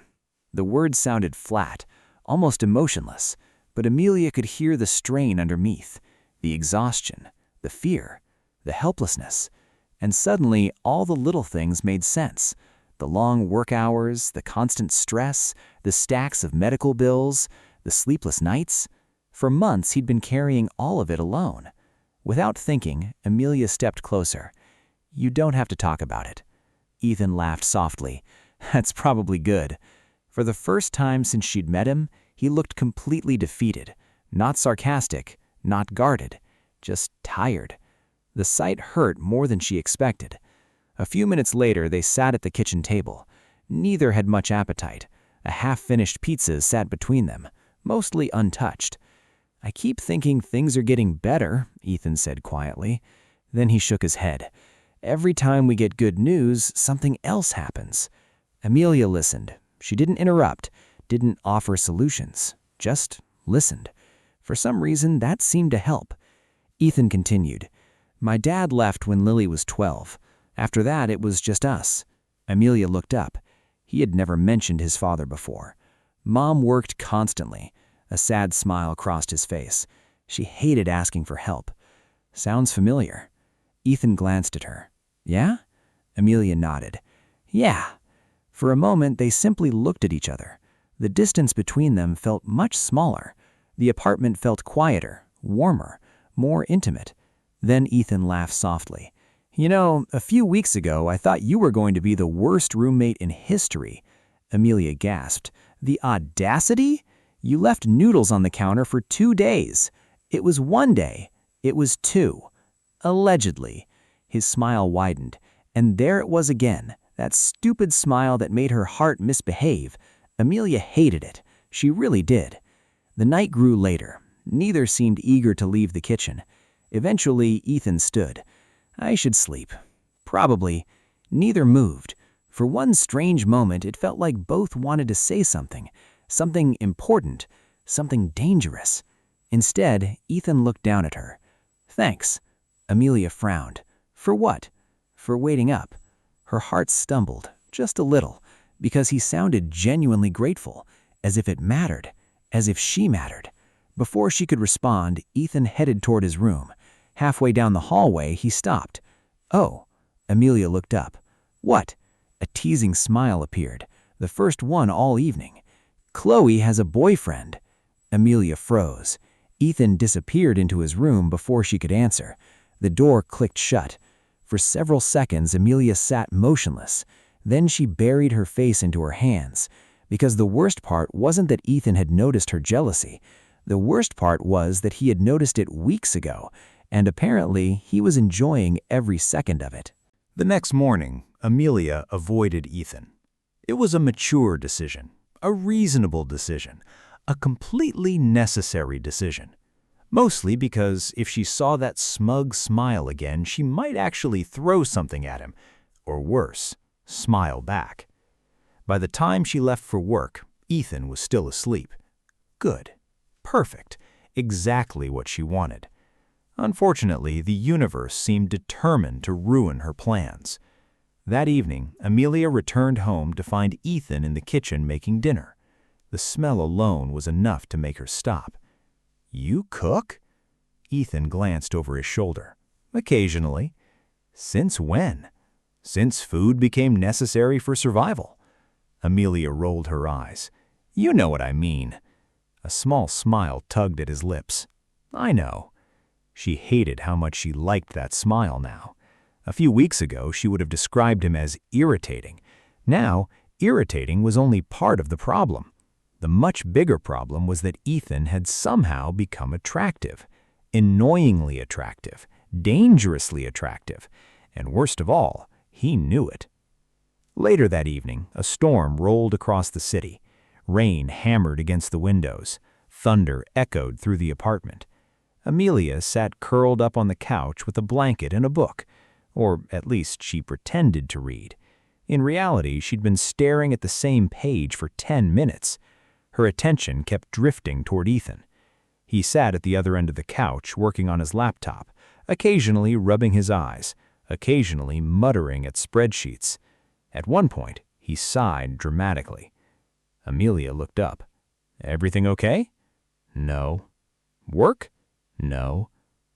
[SPEAKER 2] The words sounded flat, almost emotionless, but Amelia could hear the strain underneath, the exhaustion, the fear, the helplessness. And suddenly, all the little things made sense. The long work hours, the constant stress, the stacks of medical bills, the sleepless nights. For months, he'd been carrying all of it alone. Without thinking, Amelia stepped closer. "You don't have to talk about it." Ethan laughed softly. "That's probably good." For the first time since she'd met him, he looked completely defeated. Not sarcastic, not guarded, just tired. The sight hurt more than she expected. A few minutes later, they sat at the kitchen table. Neither had much appetite. A half-finished pizza sat between them, mostly untouched. "I keep thinking things are getting better," Ethan said quietly. Then he shook his head. "Every time we get good news, something else happens." Amelia listened. She didn't interrupt, didn't offer solutions, just listened. For some reason, that seemed to help. Ethan continued. "My dad left when Lily was 12. After that, it was just us." Amelia looked up. He had never mentioned his father before. Mom worked constantly. A sad smile crossed his face. She hated asking for help. "Sounds familiar." Ethan glanced at her. "Yeah?" Amelia nodded. "Yeah." For a moment, they simply looked at each other. The distance between them felt much smaller. The apartment felt quieter, warmer, more intimate. Then Ethan laughed softly. "You know, a few weeks ago, I thought you were going to be the worst roommate in history." Amelia gasped. "The audacity? You left noodles on the counter for 2 days. It was 1 day. It was 2. Allegedly." His smile widened. And there it was again, that stupid smile that made her heart misbehave. Amelia hated it. She really did. The night grew later. Neither seemed eager to leave the kitchen. Eventually, Ethan stood. "I should sleep." Probably. Neither moved. For one strange moment, it felt like both wanted to say something important, something dangerous. Instead, Ethan looked down at her. "Thanks." Amelia frowned. "For what?" "For waiting up." Her heart stumbled, just a little, because he sounded genuinely grateful, as if it mattered, as if she mattered. Before she could respond, Ethan headed toward his room. Halfway down the hallway, he stopped. "Oh." Amelia looked up. "What?" A teasing smile appeared, the first one all evening. "Chloe has a boyfriend." Amelia froze. Ethan disappeared into his room before she could answer. The door clicked shut. For several seconds, Amelia sat motionless. Then she buried her face into her hands. Because the worst part wasn't that Ethan had noticed her jealousy. The worst part was that he had noticed it weeks ago, and apparently he was enjoying every second of it.
[SPEAKER 1] The next morning, Amelia avoided Ethan. It was a mature decision, a reasonable decision, a completely necessary decision. Mostly because if she saw that smug smile again, she might actually throw something at him, or worse, smile back. By the time she left for work, Ethan was still asleep. Good. Perfect. Exactly what she wanted. Unfortunately, the universe seemed determined to ruin her plans. That evening, Amelia returned home to find Ethan in the kitchen making dinner. The smell alone was enough to make her stop. "You cook?" Ethan glanced over his shoulder. "Occasionally." "Since when?" "Since food became necessary for survival." Amelia rolled her eyes. "You know what I mean." A small smile tugged at his lips. "I know." She hated how much she liked that smile now. A few weeks ago, she would have described him as irritating. Now, irritating was only part of the problem. The much bigger problem was that Ethan had somehow become attractive. Annoyingly attractive. Dangerously attractive. And worst of all, he knew it. Later that evening, a storm rolled across the city. Rain hammered against the windows. Thunder echoed through the apartment. Amelia sat curled up on the couch with a blanket and a book, or at least she pretended to read. In reality, she'd been staring at the same page for 10 minutes. Her attention kept drifting toward Ethan. He sat at the other end of the couch working on his laptop, occasionally rubbing his eyes, occasionally muttering at spreadsheets. At one point, he sighed dramatically. Amelia looked up. "Everything okay?" "No." "Work?" "No."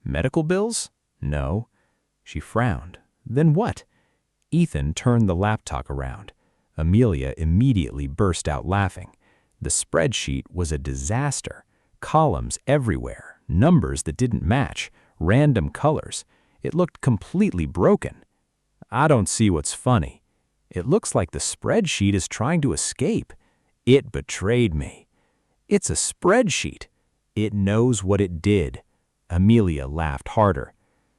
[SPEAKER 1] "Medical bills?" "No." She frowned. "Then what?" Ethan turned the laptop around. Amelia immediately burst out laughing. The spreadsheet was a disaster. Columns everywhere, numbers that didn't match, random colors. It looked completely broken. "I don't see what's funny. It looks like the spreadsheet is trying to escape. It betrayed me." "It's a spreadsheet. It knows what it did." Amelia laughed harder.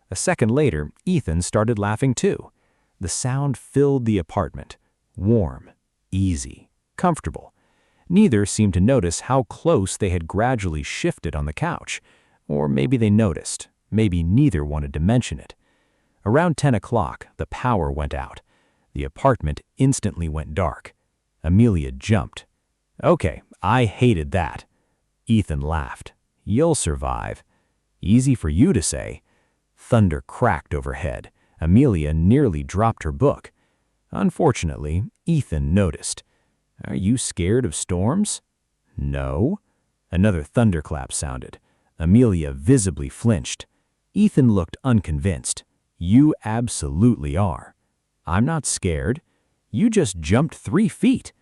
[SPEAKER 1] A second later, Ethan started laughing too. The sound filled the apartment. Warm, easy, comfortable. Neither seemed to notice how close they had gradually shifted on the couch. Or maybe they noticed. Maybe neither wanted to mention it. Around 10 o'clock, the power went out. The apartment instantly went dark. Amelia jumped. "Okay, I hated that." Ethan laughed. "You'll survive." "Easy for you to say." Thunder cracked overhead. Amelia nearly dropped her book. Unfortunately, Ethan noticed. "Are you scared of storms?" "No." Another thunderclap sounded. Amelia visibly flinched. Ethan looked unconvinced. "You absolutely are." "I'm not scared." "You just jumped 3 feet."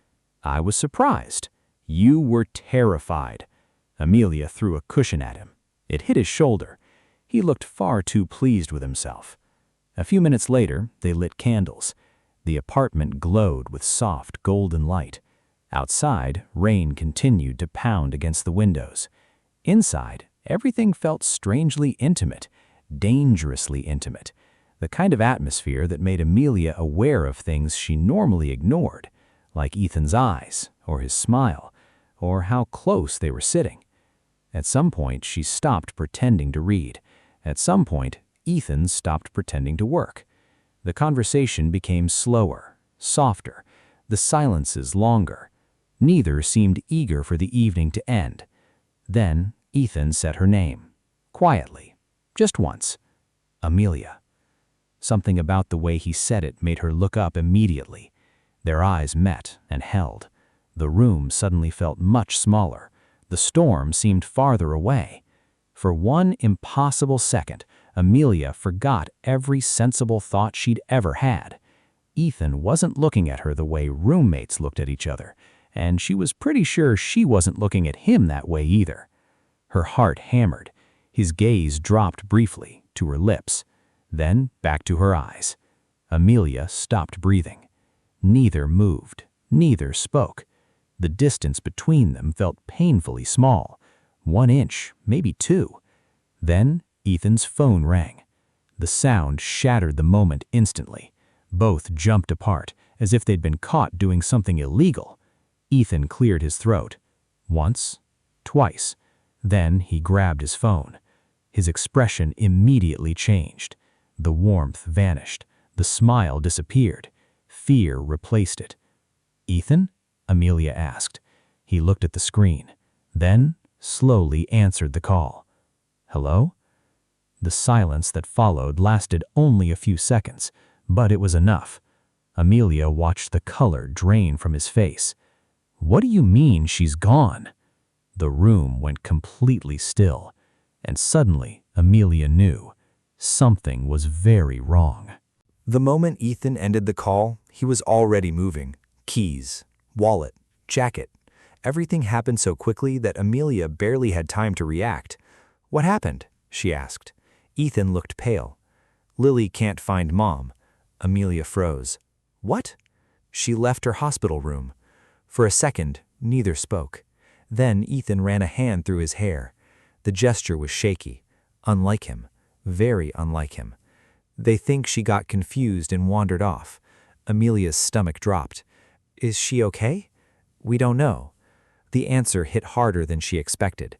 [SPEAKER 1] "I was surprised." "You were terrified." Amelia threw a cushion at him. It hit his shoulder. He looked far too pleased with himself. A few minutes later, they lit candles. The apartment glowed with soft, golden light. Outside, rain continued to pound against the windows. Inside, everything felt strangely intimate, dangerously intimate, the kind of atmosphere that made Amelia aware of things she normally ignored, like Ethan's eyes, or his smile, or how close they were sitting. At some point, she stopped pretending to read. At some point, Ethan stopped pretending to work. The conversation became slower, softer, the silences longer. Neither seemed eager for the evening to end. Then Ethan said her name, quietly, just once. "Amelia." Something about the way he said it made her look up immediately. Their eyes met and held. The room suddenly felt much smaller. The storm seemed farther away. For one impossible second, Amelia forgot every sensible thought she'd ever had. Ethan wasn't looking at her the way roommates looked at each other, and she was pretty sure she wasn't looking at him that way either. Her heart hammered. His gaze dropped briefly to her lips, then back to her eyes. Amelia stopped breathing. Neither moved, neither spoke. The distance between them felt painfully small. 1 inch, maybe 2. Then Ethan's phone rang. The sound shattered the moment instantly. Both jumped apart, as if they'd been caught doing something illegal. Ethan cleared his throat. Once, twice. Then he grabbed his phone. His expression immediately changed. The warmth vanished. The smile disappeared. Fear replaced it. "Ethan?" Amelia asked. He looked at the screen, then slowly answered the call. "Hello?" The silence that followed lasted only a few seconds, but it was enough. Amelia watched the color drain from his face. "What do you mean she's gone?" The room went completely still, and suddenly Amelia knew something was very wrong.
[SPEAKER 2] The moment Ethan ended the call, he was already moving. Keys, wallet, jacket. Everything happened so quickly that Amelia barely had time to react. "What happened?" she asked. Ethan looked pale. "Lily can't find Mom." Amelia froze. "What?" "She left her hospital room." For a second, neither spoke. Then Ethan ran a hand through his hair. The gesture was shaky. Unlike him. Very unlike him. "They think she got confused and wandered off." Amelia's stomach dropped. "Is she okay?" "We don't know." The answer hit harder than she expected.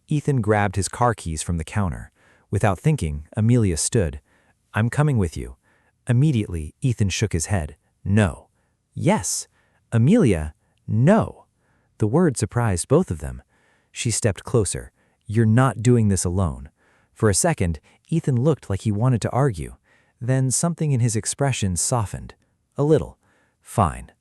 [SPEAKER 2] Ethan grabbed his car keys from the counter. Without thinking, Amelia stood. "I'm coming with you." Immediately, Ethan shook his head. "No." "Yes." "Amelia, no." The word surprised both of them. She stepped closer. "You're not doing this alone." For a second, Ethan looked like he wanted to argue. Then something in his expression softened. A little. "Fine."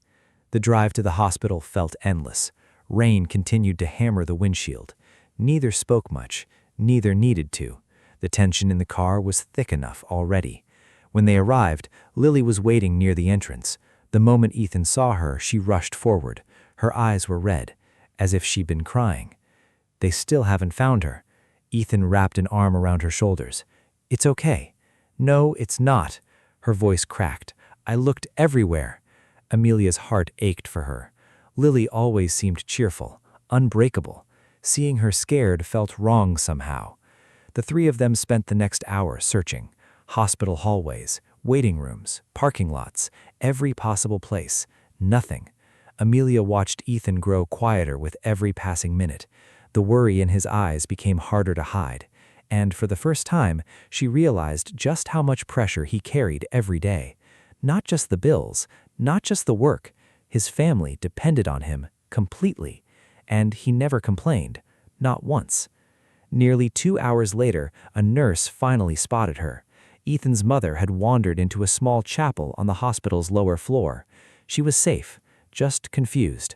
[SPEAKER 2] The drive to the hospital felt endless. Rain continued to hammer the windshield. Neither spoke much. Neither needed to. The tension in the car was thick enough already. When they arrived, Lily was waiting near the entrance. The moment Ethan saw her, she rushed forward. Her eyes were red, as if she'd been crying. "They still haven't found her." Ethan wrapped an arm around her shoulders. "It's okay." "No, it's not." Her voice cracked. "I looked everywhere." Amelia's heart ached for her. Lily always seemed cheerful, unbreakable. Seeing her scared felt wrong somehow. The three of them spent the next hour searching. Hospital hallways, waiting rooms, parking lots, every possible place. Nothing. Amelia watched Ethan grow quieter with every passing minute. The worry in his eyes became harder to hide. And for the first time, she realized just how much pressure he carried every day. Not just the bills, not just the work. His family depended on him completely. And he never complained. Not once. Nearly 2 hours later, a nurse finally spotted her. Ethan's mother had wandered into a small chapel on the hospital's lower floor. She was safe, just confused.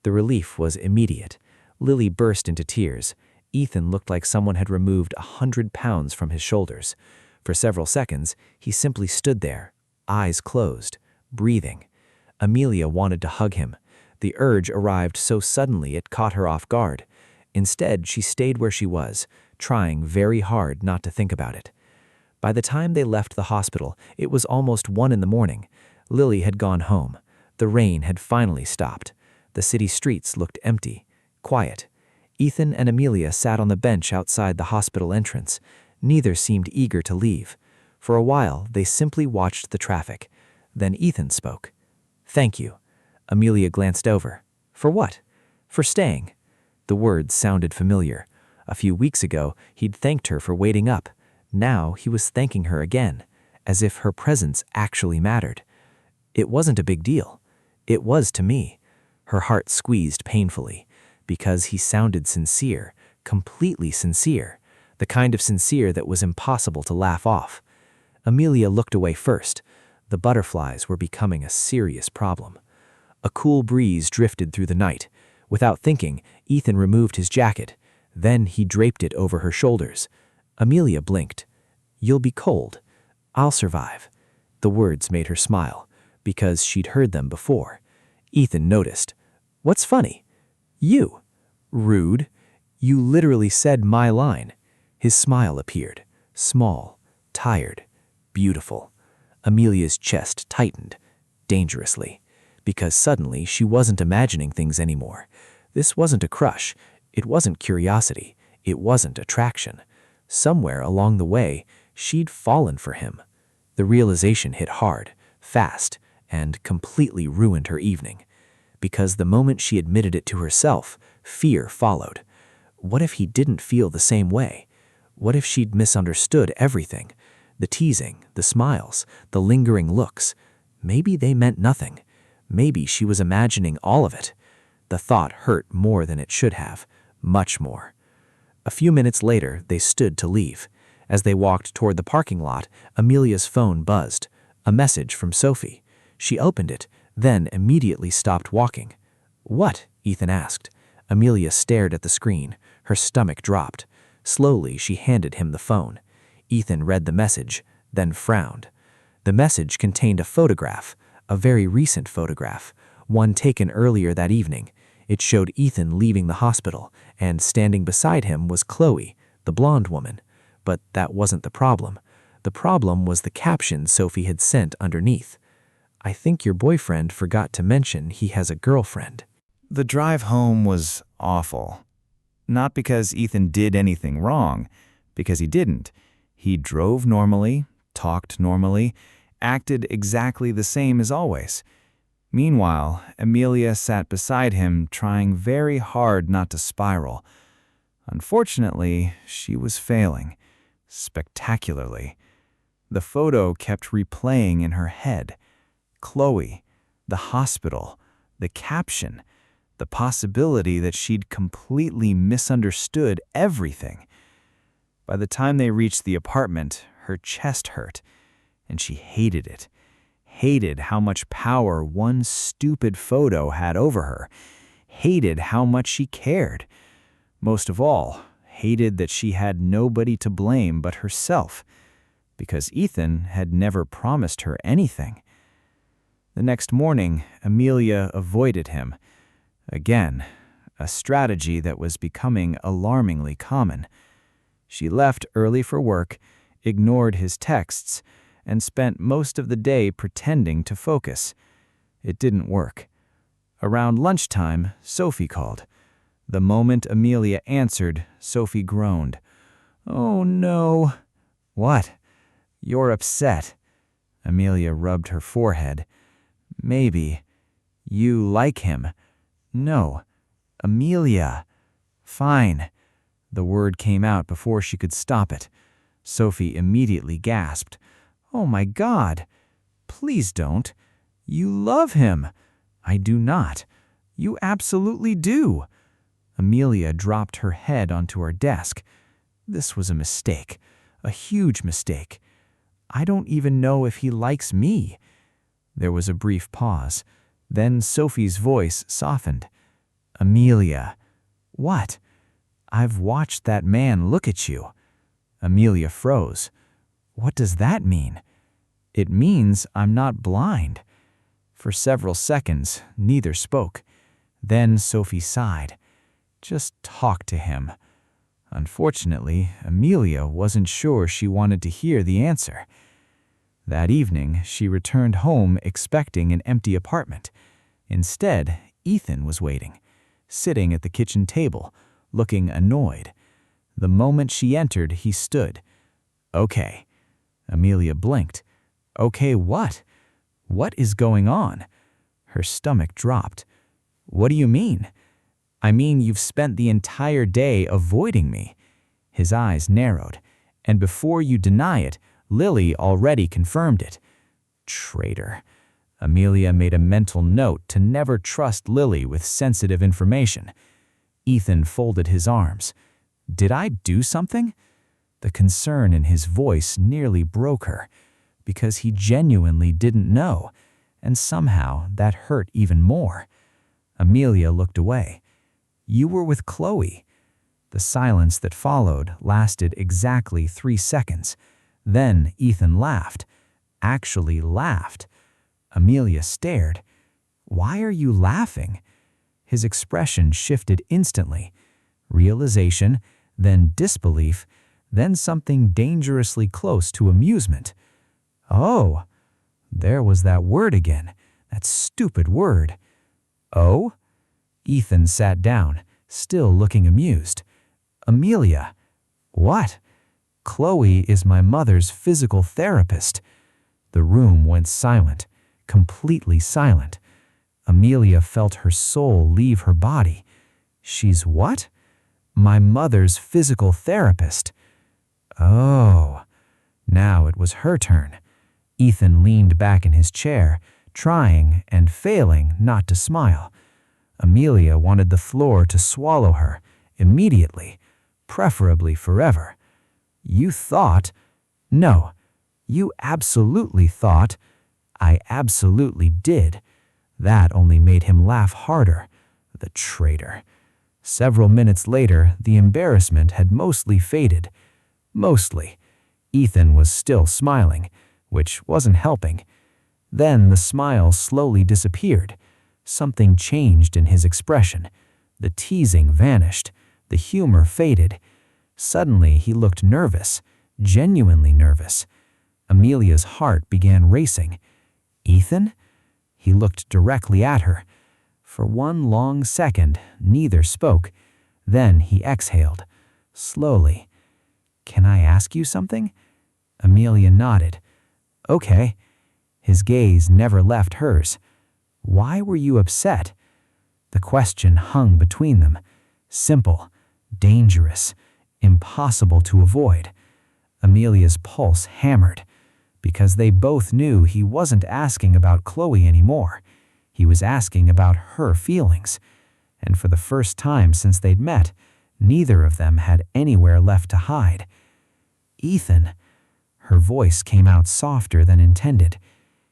[SPEAKER 2] The relief was immediate. Lily burst into tears. Ethan looked like someone had removed 100 pounds from his shoulders. For several seconds, he simply stood there, eyes closed, breathing. Amelia wanted to hug him. The urge arrived so suddenly it caught her off guard. Instead, she stayed where she was, trying very hard not to think about it. By the time they left the hospital, it was almost 1 in the morning. Lily had gone home. The rain had finally stopped. The city streets looked empty, quiet. Ethan and Amelia sat on the bench outside the hospital entrance. Neither seemed eager to leave. For a while, they simply watched the traffic. Then Ethan spoke. "Thank you." Amelia glanced over. "For what?" "For staying." The words sounded familiar. A few weeks ago, he'd thanked her for waiting up. Now he was thanking her again, as if her presence actually mattered. "It wasn't a big deal." "It was to me." Her heart squeezed painfully, because he sounded sincere, completely sincere, the kind of sincere that was impossible to laugh off. Amelia looked away first. The butterflies were becoming a serious problem. A cool breeze drifted through the night. Without thinking, Ethan removed his jacket. Then he draped it over her shoulders. Amelia blinked. "You'll be cold." "I'll survive." The words made her smile, because she'd heard them before. Ethan noticed. "What's funny?" "You." "Rude. You literally said my line." His smile appeared. Small, tired, beautiful. Amelia's chest tightened, dangerously, because suddenly she wasn't imagining things anymore. This wasn't a crush. It wasn't curiosity. It wasn't attraction. Somewhere along the way, she'd fallen for him. The realization hit hard, fast, and completely ruined her evening. Because the moment she admitted it to herself, fear followed. What if he didn't feel the same way? What if she'd misunderstood everything? The teasing, the smiles, the lingering looks. Maybe they meant nothing. Maybe she was imagining all of it. The thought hurt more than it should have, much more. A few minutes later, they stood to leave. As they walked toward the parking lot, Amelia's phone buzzed. A message from Sophie. She opened it, then immediately stopped walking. "What?" Ethan asked. Amelia stared at the screen. Her stomach dropped. Slowly, she handed him the phone. Ethan read the message, then frowned. The message contained a photograph, a very recent photograph, one taken earlier that evening. It showed Ethan leaving the hospital, and standing beside him was Chloe, the blonde woman. But that wasn't the problem. The problem was the caption Sophie had sent underneath. "I think your boyfriend forgot to mention he has a girlfriend."
[SPEAKER 1] The drive home was awful. Not because Ethan did anything wrong, because he didn't. He drove normally, talked normally, acted exactly the same as always. Meanwhile, Amelia sat beside him, trying very hard not to spiral. Unfortunately, she was failing, spectacularly. The photo kept replaying in her head. Chloe, the hospital, the caption, the possibility that she'd completely misunderstood everything. By the time they reached the apartment, her chest hurt, and she hated it. Hated how much power one stupid photo had over her. Hated how much she cared. Most of all, hated that she had nobody to blame but herself, because Ethan had never promised her anything. The next morning, Amelia avoided him. Again, a strategy that was becoming alarmingly common. She left early for work, ignored his texts, and spent most of the day pretending to focus. It didn't work. Around lunchtime, Sophie called. The moment Amelia answered, Sophie groaned. "Oh no." "What?" "You're upset." Amelia rubbed her forehead. "Maybe. You like him." "No." "Amelia." "Fine." The word came out before she could stop it. Sophie immediately gasped. "Oh my God. Please don't. You love him." "I do not." "You absolutely do." Amelia dropped her head onto her desk. This was a mistake, a huge mistake. "I don't even know if he likes me." There was a brief pause. Then Sophie's voice softened. "Amelia." "What?" "I've watched that man look at you." Amelia froze. "What does that mean?" "It means I'm not blind." For several seconds, neither spoke. Then Sophie sighed. Just talk to him. Unfortunately, Amelia wasn't sure she wanted to hear the answer. That evening, she returned home expecting an empty apartment. Instead, Ethan was waiting, sitting at the kitchen table, looking annoyed. The moment she entered, he stood. "Okay." Amelia blinked. "Okay, what? What is going on?" Her stomach dropped. "What do you mean?" "I mean you've spent the entire day avoiding me." His eyes narrowed. "And before you deny it, Lily already confirmed it." Traitor. Amelia made a mental note to never trust Lily with sensitive information. Ethan folded his arms. "Did I do something?" The concern in his voice nearly broke her, because he genuinely didn't know, and somehow that hurt even more. Amelia looked away. "You were with Chloe." The silence that followed lasted exactly 3 seconds. Then Ethan laughed. Actually laughed. Amelia stared. "Why are you laughing?" His expression shifted instantly. Realization, then disbelief, then something dangerously close to amusement. "Oh." There was that word again, that stupid word. "Oh?" Ethan sat down, still looking amused. "Amelia." "What?" "Chloe is my mother's physical therapist." The room went silent, completely silent. Amelia felt her soul leave her body. "She's what?" "My mother's physical therapist." Oh. Now it was her turn. Ethan leaned back in his chair, trying and failing not to smile. Amelia wanted the floor to swallow her, immediately, preferably forever. "You thought—" "No, you absolutely thought—" "I absolutely did." That only made him laugh harder. The traitor. Several minutes later, the embarrassment had mostly faded. Mostly. Ethan was still smiling, which wasn't helping. Then the smile slowly disappeared. Something changed in his expression. The teasing vanished. The humor faded. Suddenly, he looked nervous, genuinely nervous. Amelia's heart began racing. Ethan? He looked directly at her. For one long second, neither spoke. Then he exhaled, slowly. "Can I ask you something?" Amelia nodded. "Okay." His gaze never left hers. "Why were you upset?" The question hung between them. Simple, dangerous, impossible to avoid. Amelia's pulse hammered, because they both knew he wasn't asking about Chloe anymore. He was asking about her feelings. And for the first time since they'd met, neither of them had anywhere left to hide. "Ethan." Her voice came out softer than intended.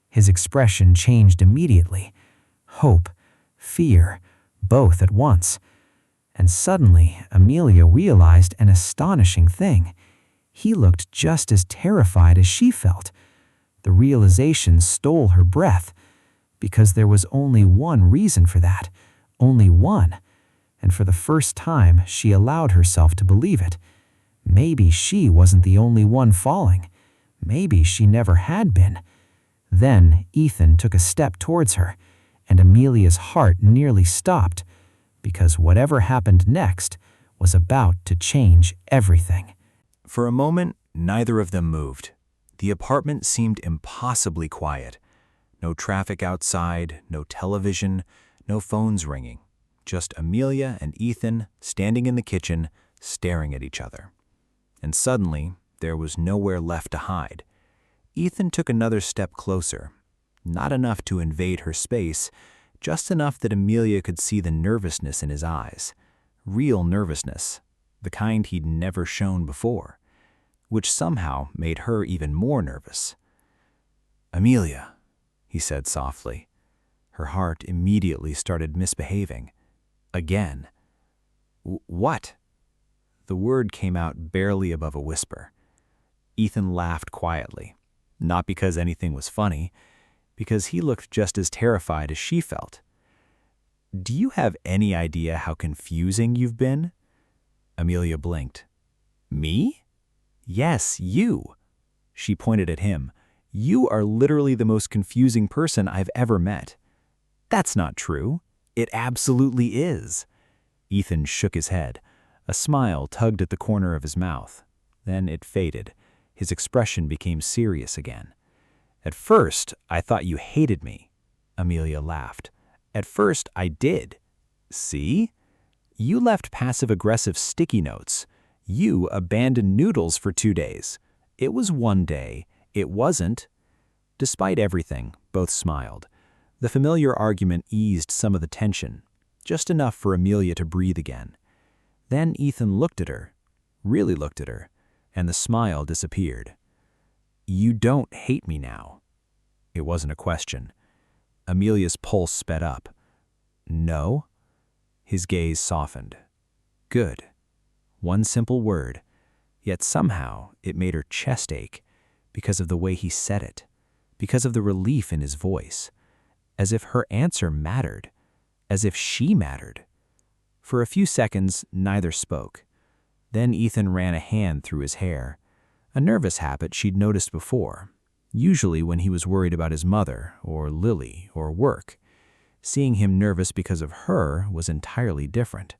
[SPEAKER 1] His expression changed immediately. Hope, fear, both at once. And suddenly, Amelia realized an astonishing thing. He looked just as terrified as she felt. The realization stole her breath, because there was only one reason for that. Only one. And for the first time, she allowed herself to believe it. Maybe she wasn't the only one falling. Maybe she never had been. Then Ethan took a step towards her, and Amelia's heart nearly stopped, because whatever happened next was about to change everything.
[SPEAKER 2] For a moment, neither of them moved. The apartment seemed impossibly quiet. No traffic outside, no television, no phones ringing. Just Amelia and Ethan standing in the kitchen, staring at each other. And suddenly, there was nowhere left to hide. Ethan took another step closer. Not enough to invade her space, just enough that Amelia could see the nervousness in his eyes. Real nervousness, the kind he'd never shown before, which somehow made her even more nervous. "Amelia," he said softly. Her heart immediately started misbehaving. Again. "What?" The word came out barely above a whisper. Ethan laughed quietly, not because anything was funny, because he looked just as terrified as she felt. "Do you have any idea how confusing you've been?" Amelia blinked. "Me?" "Yes, you." She pointed at him. "You are literally the most confusing person I've ever met." "That's not true." "It absolutely is." Ethan shook his head. A smile tugged at the corner of his mouth. Then it faded. His expression became serious again. "At first, I thought you hated me." Amelia laughed. "At first, I did." "See? You left passive-aggressive sticky notes. You abandoned noodles for 2 days. It was 1 day. It wasn't." Despite everything, both smiled. The familiar argument eased some of the tension, just enough for Amelia to breathe again. Then Ethan looked at her, really looked at her, and the smile disappeared. "You don't hate me now." It wasn't a question. Amelia's pulse sped up. "No?" His gaze softened. Good. One simple word, yet somehow it made her chest ache because of the way he said it, because of the relief in his voice, as if her answer mattered, as if she mattered. For a few seconds, neither spoke. Then Ethan ran a hand through his hair, a nervous habit she'd noticed before, usually when he was worried about his mother or Lily or work. Seeing him nervous because of her was entirely different.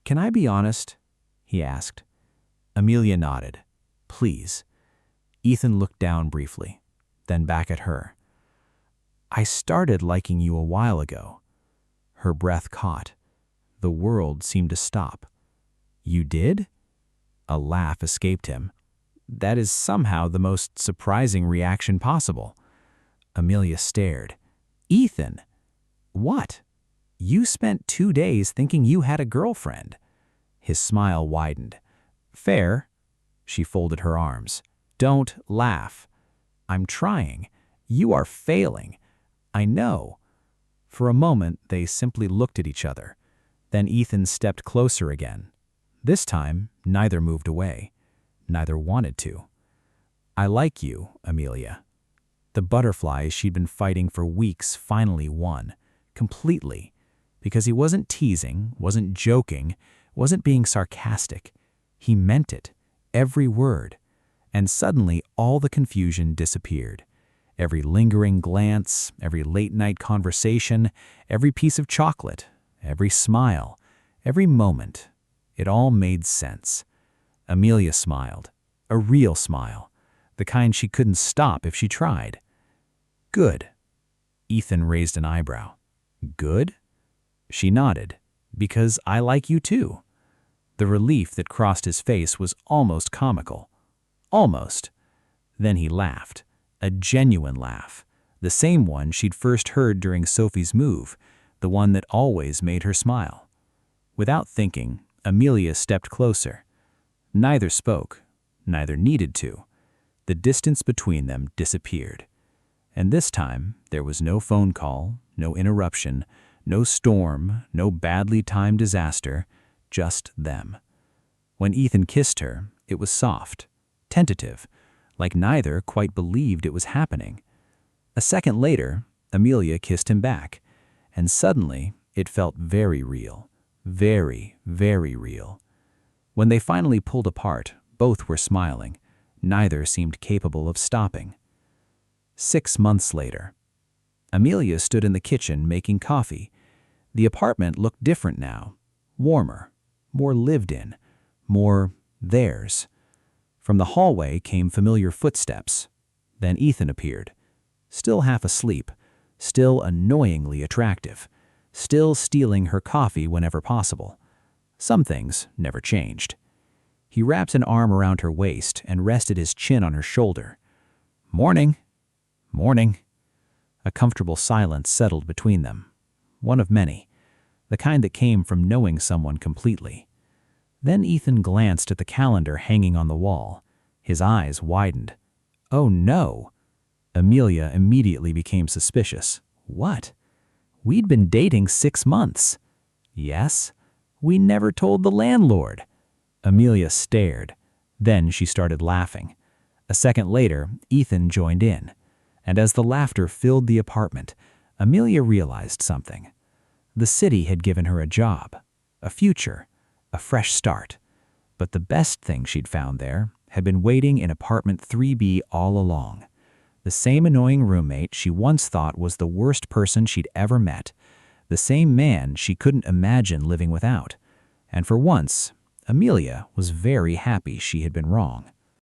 [SPEAKER 2] "Can I be honest?" he asked. Amelia nodded. "Please." Ethan looked down briefly, then back at her. "I started liking you a while ago." Her breath caught. The world seemed to stop. "You did?" A laugh escaped him. "That is somehow the most surprising reaction possible." Amelia stared. "Ethan!" "What?" "You spent 2 days thinking you had a girlfriend." His smile widened. "Fair." She folded her arms. "Don't laugh." "I'm trying. You are failing. I know."
[SPEAKER 1] For a moment, they simply looked at each other. Then Ethan stepped closer again. This time, neither moved away. Neither wanted to. "I like you, Amelia." The butterflies she'd been fighting for weeks finally won, completely, because he wasn't teasing, wasn't joking, wasn't being sarcastic. He meant it, every word. And suddenly all the confusion disappeared. Every lingering glance, every late-night conversation, every piece of chocolate, every smile, every moment, it all made sense. Amelia smiled, a real smile, the kind she couldn't stop if she tried. "Good." Ethan raised an eyebrow. "Good?" She nodded. "Because I like you too." The relief that crossed his face was almost comical. Almost. Then he laughed. A genuine laugh. The same one she'd first heard during Sophie's move, the one that always made her smile. Without thinking, Amelia stepped closer. Neither spoke. Neither needed to. The distance between them disappeared. And this time, there was no phone call, no interruption, no storm, no badly timed disaster, just them. When Ethan kissed her, it was soft, tentative, like neither quite believed it was happening. A second later, Amelia kissed him back, and suddenly it felt very real, very, very real. When they finally pulled apart, both were smiling. Neither seemed capable of stopping. 6 months later. Amelia stood in the kitchen making coffee. The apartment looked different now, warmer, more lived in, more theirs. From the hallway came familiar footsteps. Then Ethan appeared, still half asleep, still annoyingly attractive, still stealing her coffee whenever possible. Some things never changed. He wrapped an arm around her waist and rested his chin on her shoulder. "Morning." "Morning." A comfortable silence settled between them. One of many. The kind that came from knowing someone completely. Then Ethan glanced at the calendar hanging on the wall. His eyes widened. "Oh no." Amelia immediately became suspicious. "What?" "We'd been dating 6 months." "Yes?" "We never told the landlord." Amelia stared. Then she started laughing. A second later, Ethan joined in. And as the laughter filled the apartment, Amelia realized something. The city had given her a job, a future, a fresh start. But the best thing she'd found there had been waiting in apartment 3B all along. The same annoying roommate she once thought was the worst person she'd ever met. The same man she couldn't imagine living without. And for once, Amelia was very happy she had been wrong.